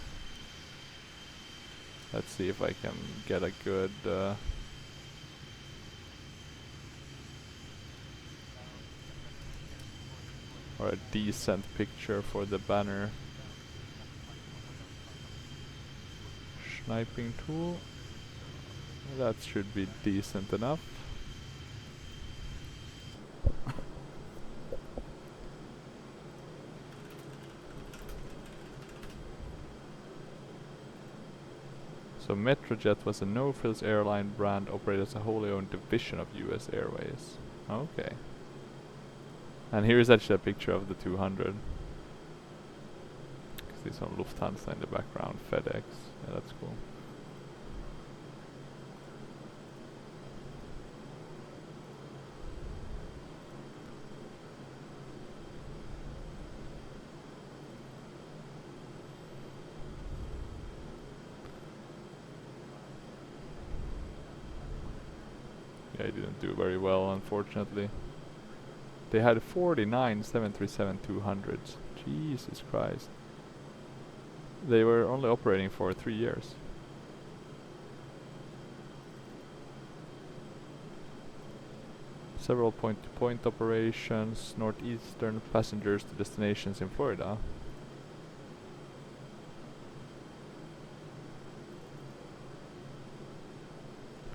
[SPEAKER 1] Let's see if I can get a good or a decent picture for the banner. Sniping tool. That should be decent enough. So MetroJet was a no-frills airline brand operated as a wholly owned division of US Airways. Okay. And here is actually a picture of the 200. See some Lufthansa in the background, FedEx. Yeah, that's cool. Yeah, he didn't do very well, unfortunately. They had 49 737-200s. Jesus Christ. They were only operating for 3 years. Several point-to-point operations, northeastern passengers to destinations in Florida.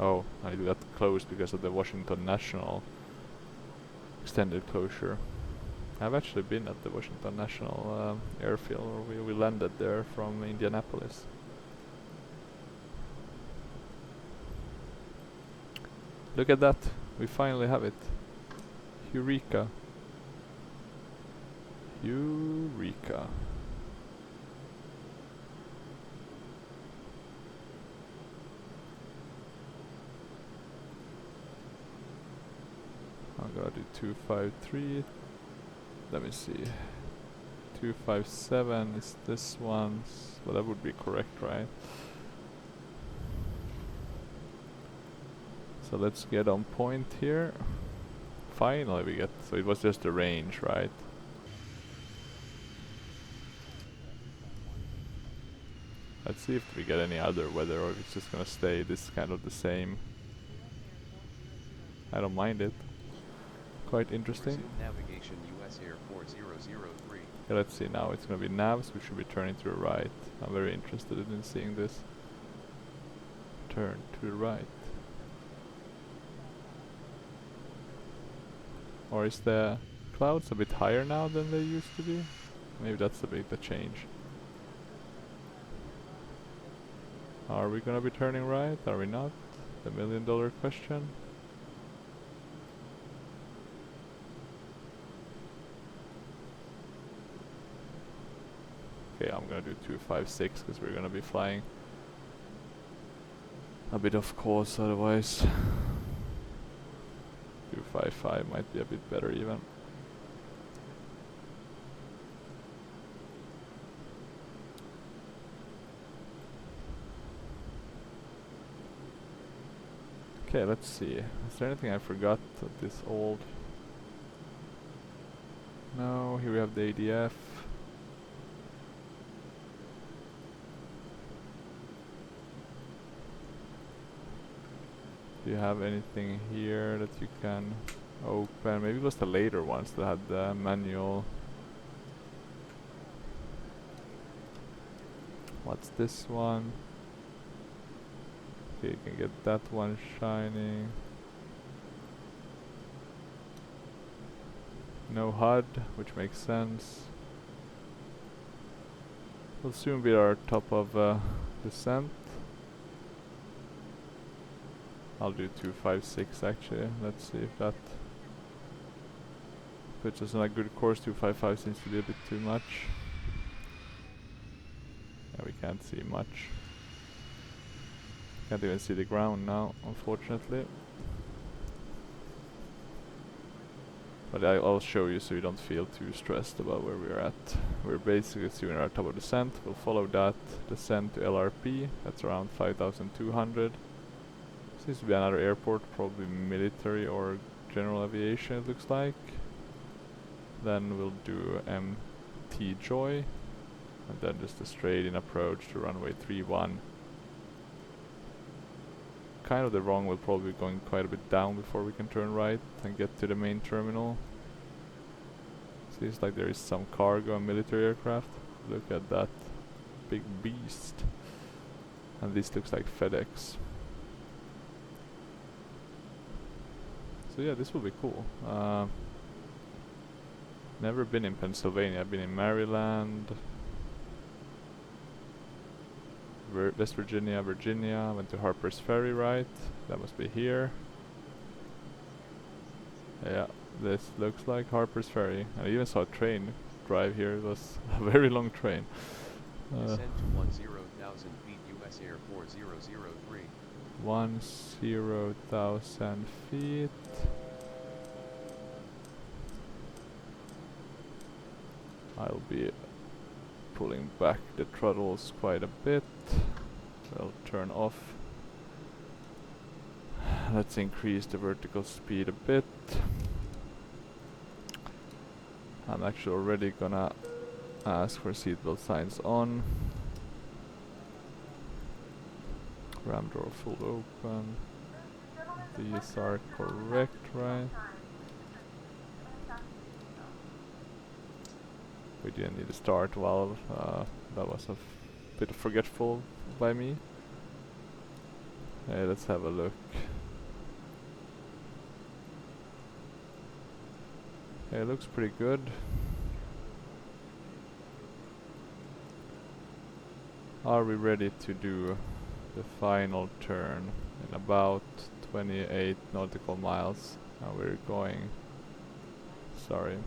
[SPEAKER 1] Oh, I got closed because of the Washington National extended closure. I've actually been at the Washington National airfield. We landed there from Indianapolis. Look at that, we finally have it. Eureka. Eureka. I'm gonna do 253. Let me see. 257 is this one. Well, that would be correct, right? So let's get on point here. Finally we get, so it was just a range, right? Let's see if we get any other weather or if it's just gonna stay this kind of the same. I don't mind it. Quite interesting.
[SPEAKER 2] Navigation US Air 4003.
[SPEAKER 1] Okay, let's see now, it's gonna be navs, we should be turning to the right. I'm very interested in seeing this. Turn to the right. Or is the clouds a bit higher now than they used to be? Maybe that's a bit the change. Are we gonna be turning right? Are we not? The $1,000,000 question. Okay, I'm gonna do 256 because we're gonna be flying a bit off course otherwise. 255 might be a bit better even. Okay, let's see. Is there anything I forgot of this old? No, here we have the ADF. Do you have anything here that you can open? Maybe it was the later ones that had the manual. What's this one? Okay, you can get that one shining. No HUD, which makes sense. We'll soon be our top of descent. I'll do 256 actually. Let's see if that puts us on a good course. 255 seems to be a bit too much. Yeah, we can't see much. Can't even see the ground now, unfortunately. But I'll show you so you don't feel too stressed about where we're at. We're basically soon at our top of descent. We'll follow that descent to LRP. That's around 5,200. Seems to be another airport, probably military or general aviation it looks like. Then we'll do MT Joy. And then just a straight in approach to runway 31. Kind of the wrong, we'll probably be going quite a bit down before we can turn right and get to the main terminal. Seems like there is some cargo and military aircraft. Look at that big beast. And this looks like FedEx. So yeah, this will be cool. Never been in Pennsylvania, I've been in Maryland, West Virginia, went to Harper's Ferry, right? That must be here. Yeah, this looks like Harper's Ferry. I even saw a train drive here, it was a very long train.
[SPEAKER 2] Descend to 10,000 feet US Air 4003.
[SPEAKER 1] 10,000 feet. I'll be pulling back the throttles quite a bit. I'll turn off. Let's increase the vertical speed a bit. I'm actually already gonna ask for seatbelt signs on. Ram door full open. These are correct, right? We didn't need a start valve. That was a bit forgetful by me. Hey, let's have a look. Hey, it looks pretty good. Are we ready to do the final turn in about 28 nautical miles? And we're going... Sorry.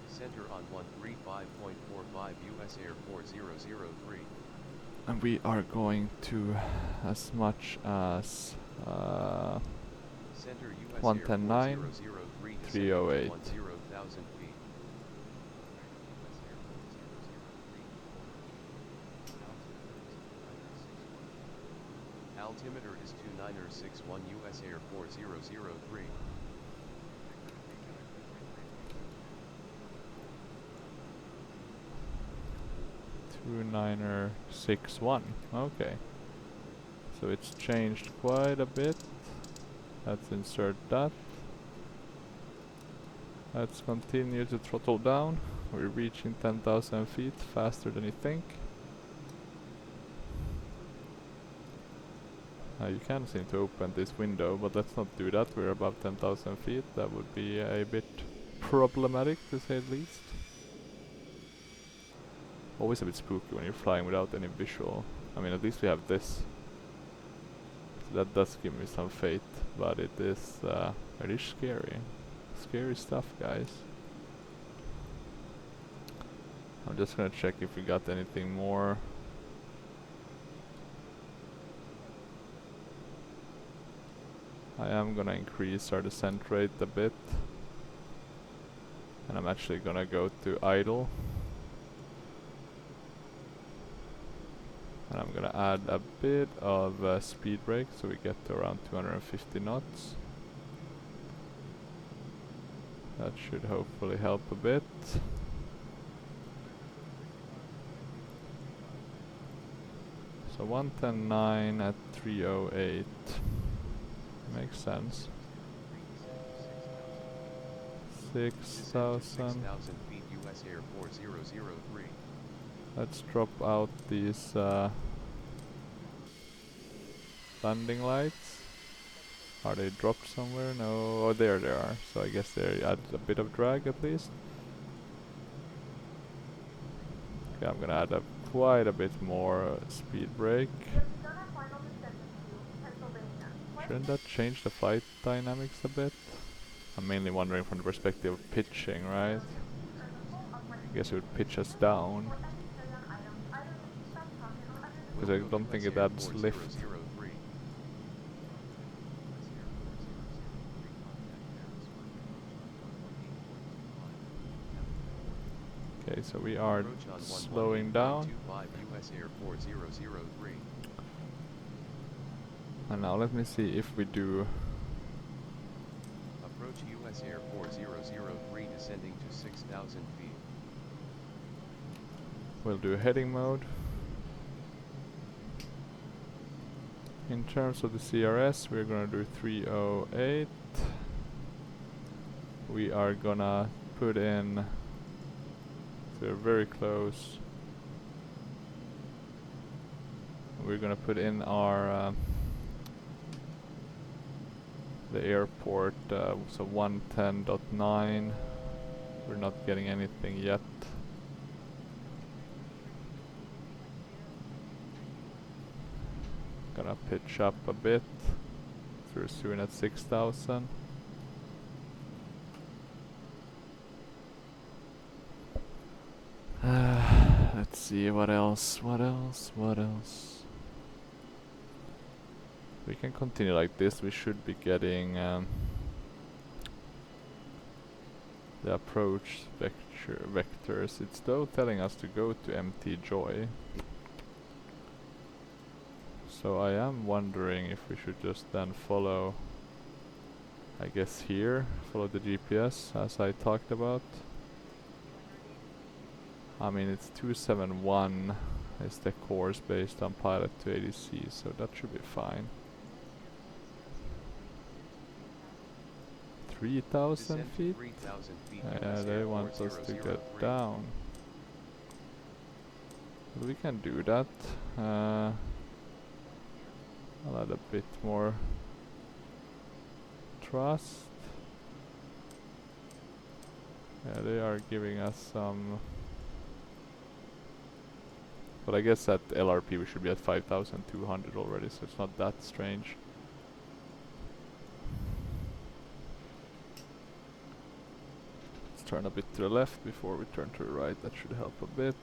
[SPEAKER 2] Center on 135.45 US Air 4003.
[SPEAKER 1] And we are going to as much as
[SPEAKER 2] Center US
[SPEAKER 1] 110.9,
[SPEAKER 2] Air 4003
[SPEAKER 1] 308.
[SPEAKER 2] 10,000 feet. Altimeter is 2961 US Air 4003.
[SPEAKER 1] 2961. Okay. So it's changed quite a bit. Let's insert that. Let's continue to throttle down. We're reaching 10,000 feet faster than you think. You can seem to open this window, but let's not do that. We're above 10,000 feet. That would be a bit problematic, to say the least. Always a bit spooky when you're flying without any visual. I mean, at least we have this. So that does give me some faith, but it is scary. Scary stuff, guys. I'm just gonna check if we got anything more. I am gonna increase our descent rate a bit. And I'm actually gonna go to idle. And I'm gonna add a bit of speed brake so we get to around 250 knots. That should hopefully help a bit. So 110.9 at 308. Makes sense. 6,000.
[SPEAKER 2] feet US Air 4003.
[SPEAKER 1] Let's drop out these landing lights. Are they dropped somewhere? No. Oh, there they are. So I guess they added a bit of drag at least. Okay, I'm gonna add up quite a bit more speed brake. Shouldn't that change the flight dynamics a bit? I'm mainly wondering from the perspective of pitching, right? I guess it would pitch us down. Because I
[SPEAKER 2] Wilco
[SPEAKER 1] don't think
[SPEAKER 2] US
[SPEAKER 1] it
[SPEAKER 2] Air
[SPEAKER 1] adds lift.
[SPEAKER 2] 4003.
[SPEAKER 1] Okay, so we are
[SPEAKER 2] Approach on
[SPEAKER 1] slowing down.
[SPEAKER 2] 11.25 US Air 4003.
[SPEAKER 1] And now let me see if we do.
[SPEAKER 2] Approach US Air 4003 descending to 6,000 feet.
[SPEAKER 1] We'll do heading mode. In terms of the CRS, we're gonna do 308. We are gonna put in, so we're very close. We're gonna put in our the airport, so 110.9. We're not getting anything yet. Gonna pitch up a bit. So we're soon at 6,000. Let's see what else. We can continue like this. We should be getting the approach vectors. It's though telling us to go to MT Joy. So I am wondering if we should just then follow, I guess here, follow the GPS as I talked about. I mean, it's 271 is the course based on pilot to ADC, so that should be fine. 3,000 feet?
[SPEAKER 2] 3,000 feet
[SPEAKER 1] Yeah,
[SPEAKER 2] US
[SPEAKER 1] they
[SPEAKER 2] Air
[SPEAKER 1] want us to get
[SPEAKER 2] 4003.
[SPEAKER 1] down. But we can do that. I'll add a bit more trust. Yeah, they are giving us some. But I guess at LRP we should be at 5,200 already, so it's not that strange. Let's turn a bit to the left before we turn to the right. That should help a bit.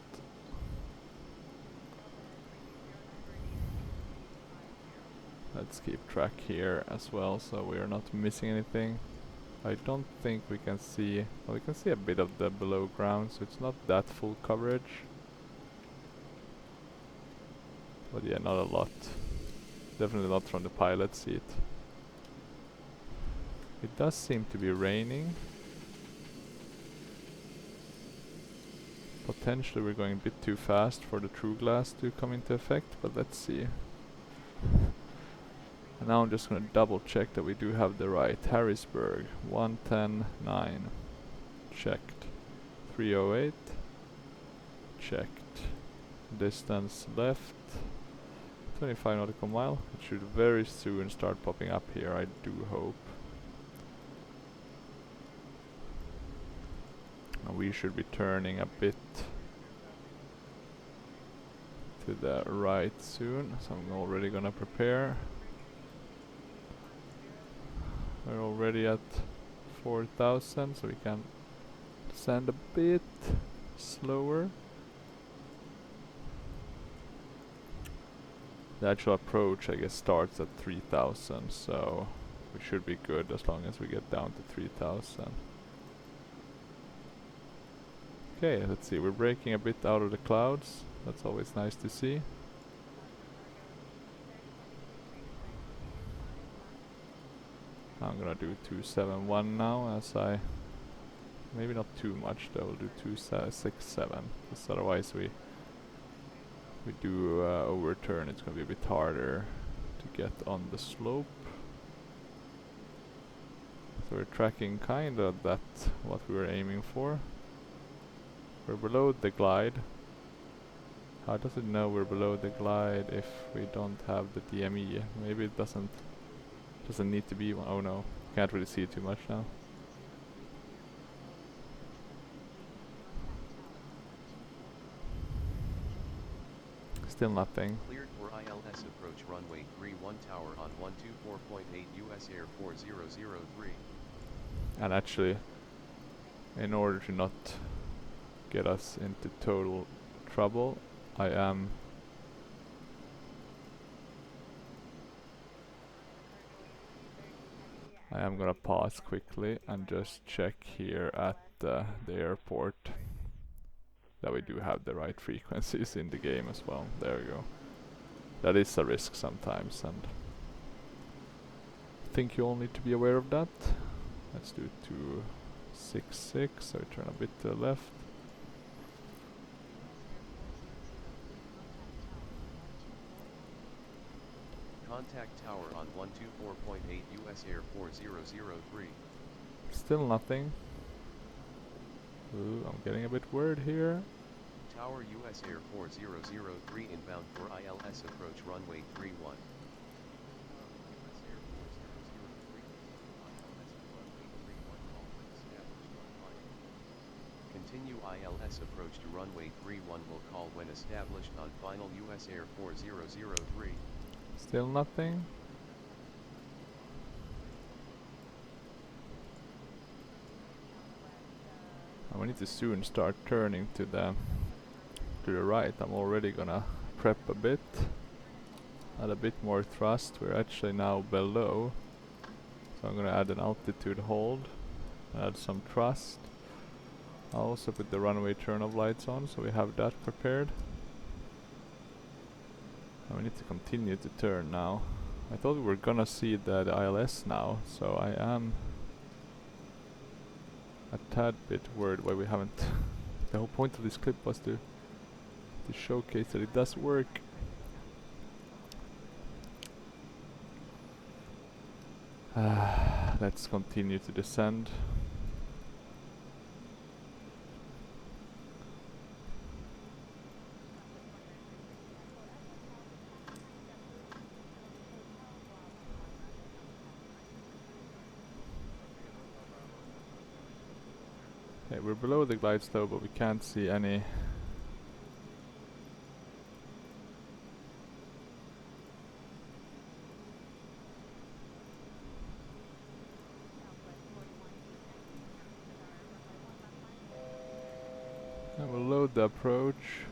[SPEAKER 1] Let's keep track here as well, so we are not missing anything. I don't think we can see. Well, we can see a bit of the below ground, so it's not that full coverage. But yeah, not a lot. Definitely not from the pilot seat. It does seem to be raining. Potentially we're going a bit too fast for the true glass to come into effect, but let's see. And now I'm just gonna double check that we do have the right. Harrisburg, 110.9. Checked. 308. Checked. Distance left. 25 nautical mile. It should very soon start popping up here, I do hope. And we should be turning a bit to the right soon, so I'm already gonna prepare. We're already at 4,000, so we can descend a bit slower. The actual approach, I guess, starts at 3,000, so we should be good as long as we get down to 3,000. Okay, let's see, we're breaking a bit out of the clouds. That's always nice to see. I'm gonna do 271 now, as I... Maybe not too much though, we'll do 267, because otherwise we do overturn, it's gonna be a bit harder to get on the slope. So we're tracking kinda that, what we were aiming for. We're below the glide. How does it know we're below the glide if we don't have the DME? Maybe it doesn't need to be one. Oh no, can't really see it too much now. Still nothing.
[SPEAKER 2] Cleared for ILS ILS approach runway 31 tower on 124.8 US Air 4003.
[SPEAKER 1] And actually, in order to not get us into total trouble, I am gonna pause quickly and just check here at the airport that we do have the right frequencies in the game as well. There we go. That is a risk sometimes, and I think you all need to be aware of that. Let's do 266, so we turn a bit to the left.
[SPEAKER 2] Contact tower on 124.8 US Air 4003.
[SPEAKER 1] Still nothing. Ooh, I'm getting a bit worried here.
[SPEAKER 2] Tower US Air 4003 inbound for ILS approach runway 31. Continue ILS approach to runway 31 will call when established on final US Air 4003.
[SPEAKER 1] Still nothing. And we need to soon start turning to the right. I'm already gonna prep a bit. Add a bit more thrust. We're actually now below. So I'm gonna add an altitude hold. Add some thrust. I'll also put the runway turn of lights on so we have that prepared. And we need to continue to turn now. I thought we were gonna see the ILS now, so I am a tad bit worried why we haven't. The whole point of this clip was to showcase that it does work. Let's continue to descend. Okay, we're below the glide slope, but we can't see any and we'll load the approach.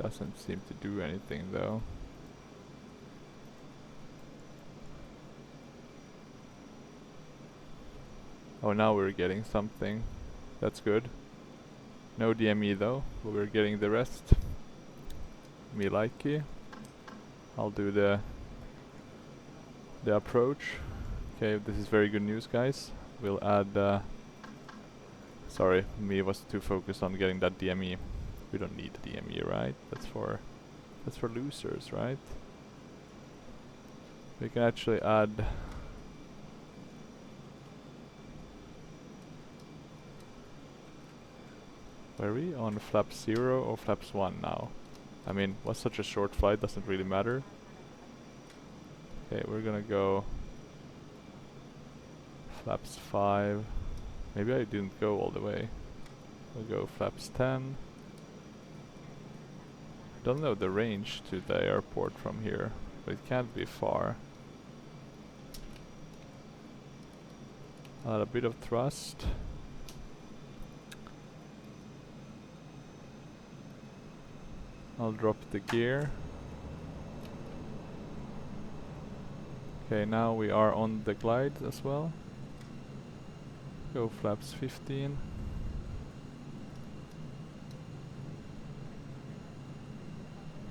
[SPEAKER 1] Doesn't seem to do anything though. Oh, now we're getting something. That's good. No DME though, but we're getting the rest. Me likey. I'll do the approach. Okay, this is very good news, guys. We'll add sorry, me was too focused on getting that DME. We don't need the DME, right? That's for losers, right? We can actually add where are we? On flaps 0 or flaps 1 now? I mean, was such a short flight, doesn't really matter. Okay, we're gonna go flaps 5. Maybe I didn't go all the way. We'll go flaps 10. Don't know the range to the airport from here, but it can't be far. Add a bit of thrust. I'll drop the gear. Okay, now we are on the glide as well. Go flaps 15.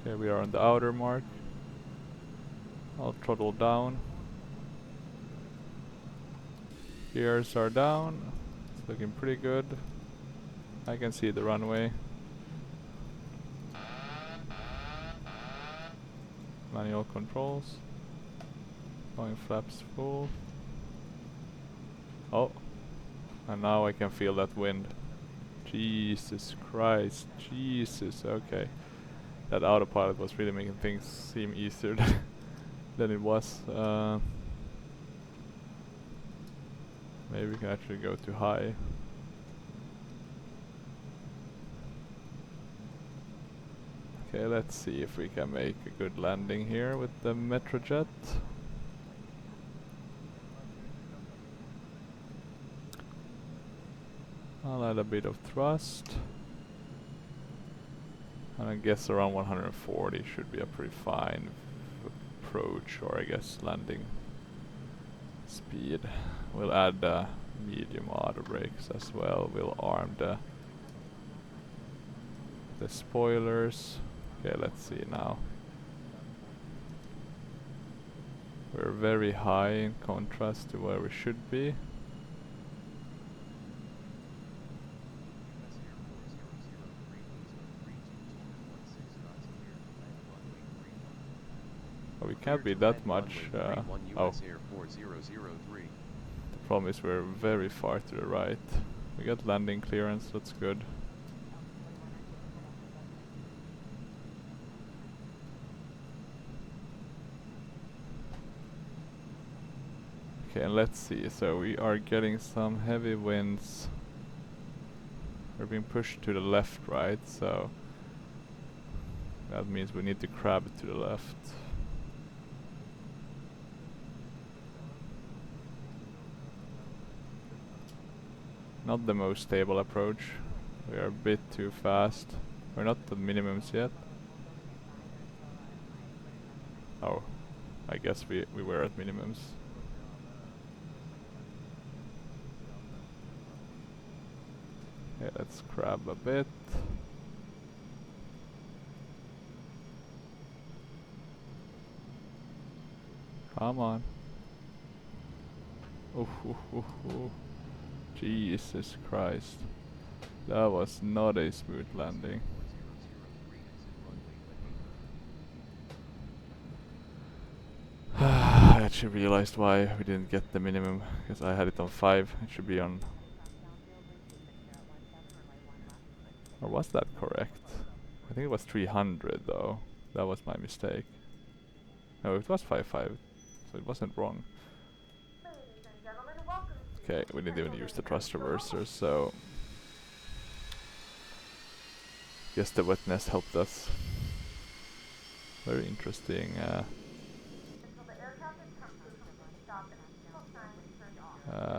[SPEAKER 1] Okay, we are on the outer mark. I'll throttle down. Gears are down. It's looking pretty good. I can see the runway. Manual controls. Going flaps full. Oh. And now I can feel that wind. Jesus Christ. Jesus. Okay. That autopilot was really making things seem easier than it was. Maybe we can actually go too high. Okay, let's see if we can make a good landing here with the MetroJet. I'll add a bit of thrust. And I guess around 140 should be a pretty fine approach, or I guess landing speed. We'll add medium auto brakes as well. We'll arm the spoilers. Okay, let's see now. We're very high in contrast to where we should be. But we can't be that much. Oh, the problem is we're very far to the right. We got landing clearance, that's good. Okay, and let's see. So we are getting some heavy winds. We're being pushed to the left, right? So that means we need to crab to the left. Not the most stable approach. We are a bit too fast. We're not at minimums yet. Oh, I guess we were at minimums. Okay, let's crab a bit. Come on. Ooh, ooh, ooh, ooh. Jesus Christ. That was not a smooth landing. I actually realized why we didn't get the minimum, because I had it on 5. It should be on... Or was that correct? I think it was 300 though. That was my mistake. No, it was 5.5, so it wasn't wrong. Okay, we didn't even use the thrust reverser, so... Guess the wetness helped us. Very interesting.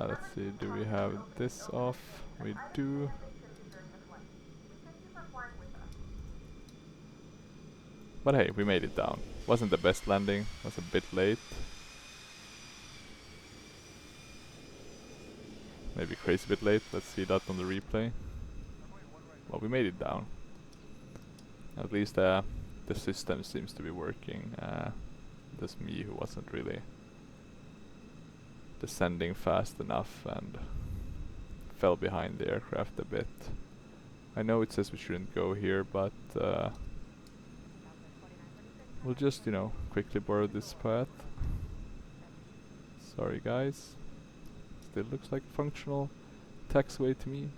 [SPEAKER 1] Let's see, do we have this off? We do. But hey, we made it down. Wasn't the best landing, was a bit late. Maybe crazy bit late, let's see that on the replay. Well, we made it down. At least the system seems to be working. Just me who wasn't really descending fast enough and fell behind the aircraft a bit. I know it says we shouldn't go here, but we'll just, you know, quickly borrow this path. Sorry guys. Still looks like a functional taxiway to me.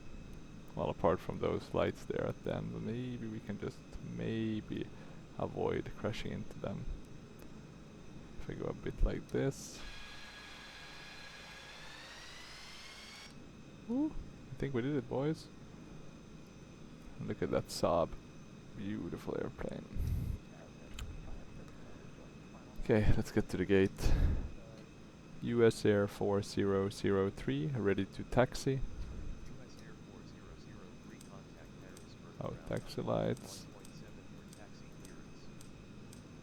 [SPEAKER 1] Well, apart from those lights there at the end, maybe we can just maybe avoid crashing into them. If I go a bit like this. Ooh, I think we did it, boys. Look at that Saab. Beautiful airplane. Okay, let's get to the gate. US Air 4003, ready to taxi. Oh, taxi lights.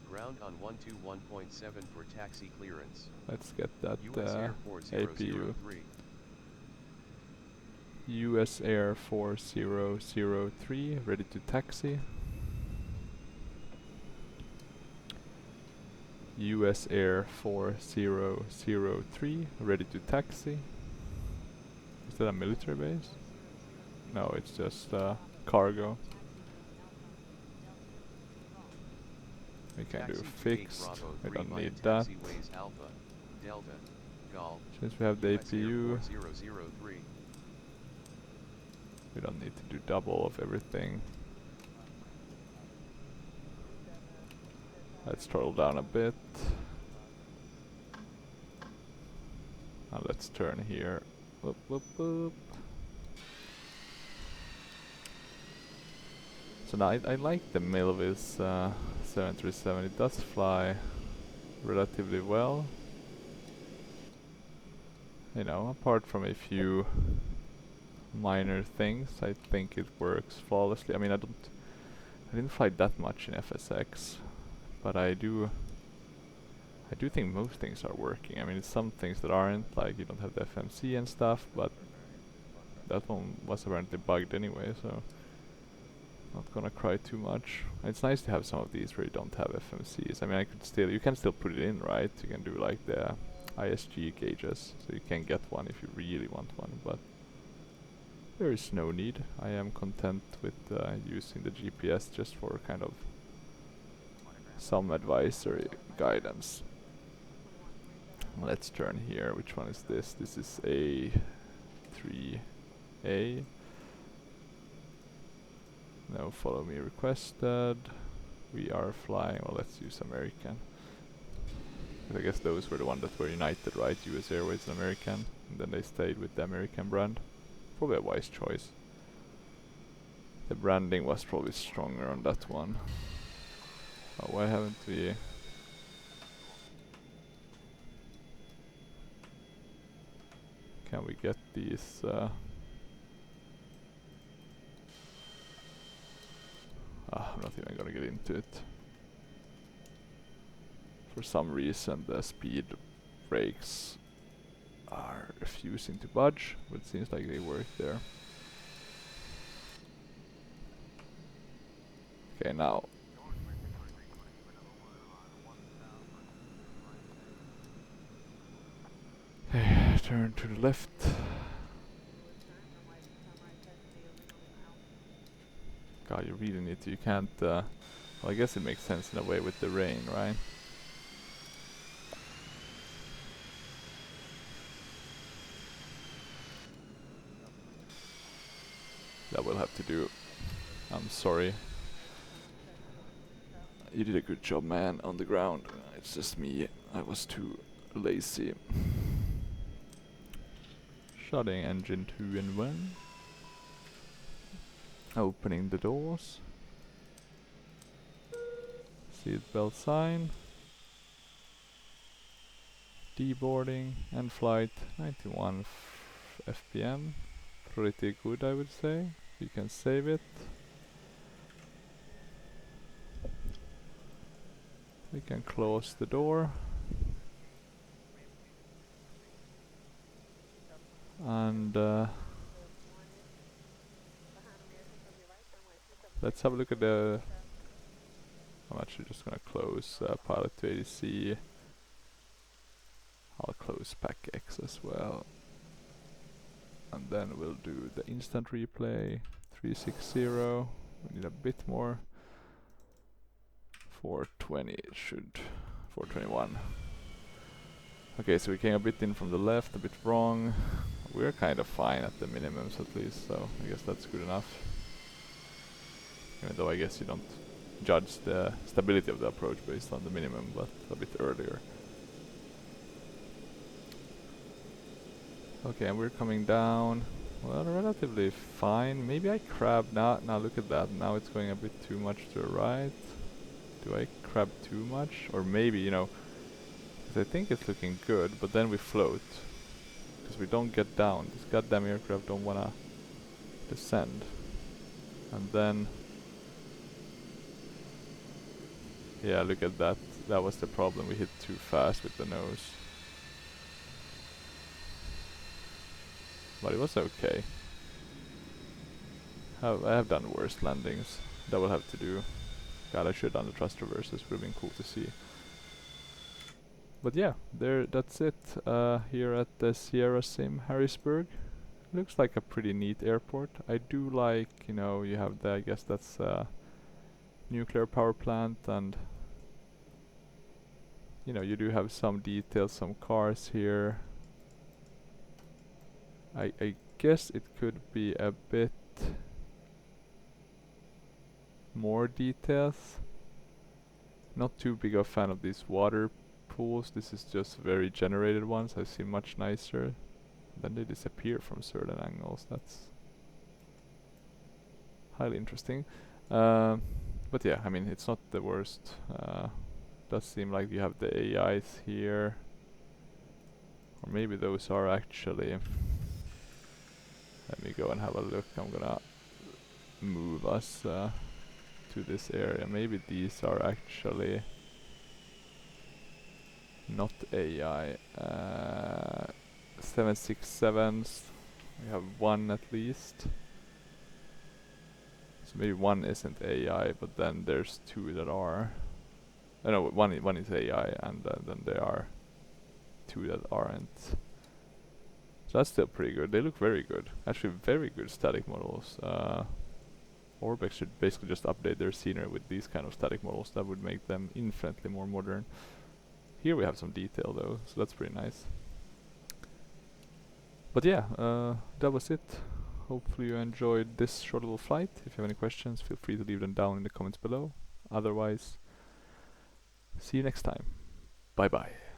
[SPEAKER 2] Ground on 121.7 for taxi clearance.
[SPEAKER 1] Let's get that
[SPEAKER 2] US Air
[SPEAKER 1] APU.
[SPEAKER 2] 4003.
[SPEAKER 1] US Air 4003, ready to taxi. US Air 4003, ready to taxi. Is that a military base? No, it's just cargo. We can do fixed, we don't need that.
[SPEAKER 2] Alpha, Delta, Golf,
[SPEAKER 1] Since we have the
[SPEAKER 2] US Air
[SPEAKER 1] APU,
[SPEAKER 2] 4003.
[SPEAKER 1] we don't need to do double of everything. Let's throttle down a bit. And let's turn here. Whoop, whoop, whoop. So now I like the Milviz 737. It does fly relatively well. You know, apart from a few minor things, I think it works flawlessly. I mean, I didn't fly that much in FSX, but I do think most things are working. I mean, it's some things that aren't, like you don't have the FMC and stuff, but that one was apparently bugged anyway, so not gonna cry too much. It's nice to have some of these where you don't have FMCs. I mean, you can still put it in, right? You can do like the ISG gauges, so you can get one if you really want one, but there is no need. I am content with using the GPS just for kind of some advisory guidance. Let's turn here. Which one is this? This is A3A. No follow me requested. We are flying, well, let's use American. I guess those were the ones that were United, right? US Airways and American. And then they stayed with the American brand. Probably a wise choice. The branding was probably stronger on that one. Oh, why haven't we... Can we get these... I'm not even gonna get into it. For some reason the speed brakes are refusing to budge, but it seems like they work there. Okay, now. Turn to the left. God, you really need to, you can't, well, I guess it makes sense in a way with the rain, right? That will have to do. I'm sorry. You did a good job, man, on the ground. It's just me, I was too lazy. Shutting engine 2 and 1. Opening the doors. Seatbelt sign. Deboarding and flight 91 FPM. Pretty good, I would say. You can save it. We can close the door. And let's have a look at the... I'm actually just gonna close pilot to ADC. I'll close pack X as well. And then we'll do the instant replay 360. We need a bit more. 420 it should. 421. Okay, so we came a bit in from the left, a bit wrong. We're kind of fine at the minimums at least, so I guess that's good enough. Even though I guess you don't judge the stability of the approach based on the minimum, but a bit earlier. Okay, and we're coming down. Well, relatively fine. Maybe I crab now. Now look at that. Now it's going a bit too much to the right. Do I crab too much? Or maybe, you know, because I think it's looking good, but then we float. Because we don't get down. This goddamn aircraft don't wanna descend. And then... Yeah, look at that. That was the problem. We hit too fast with the nose. But it was okay. I have done worse landings. That will have to do. God, I should have done the thrust reverses. Would have been cool to see. But yeah, that's it. Here at the Sierra Sim Harrisburg. Looks like a pretty neat airport. I do like, you know, you have the, I guess that's nuclear power plant, and you know, you do have some details, some cars here. I guess it could be a bit more details. Not too big of a fan of these water pools. This is just very generated ones. I've seen much nicer. Then they disappear from certain angles. That's highly interesting. But yeah, I mean, it's not the worst. Does seem like you have the AIs here. Or maybe those are actually... Let me go and have a look. I'm gonna move us to this area. Maybe these are actually not AI. 767s. We have one at least. So maybe one isn't AI, but then there's two that are. No, one is AI, and then there are two that aren't. So that's still pretty good. They look very good. Actually, very good static models. Orbex should basically just update their scenery with these kind of static models. That would make them infinitely more modern. Here we have some detail though, so that's pretty nice. But yeah, that was it. Hopefully you enjoyed this short little flight. If you have any questions, feel free to leave them down in the comments below. Otherwise, see you next time. Bye bye.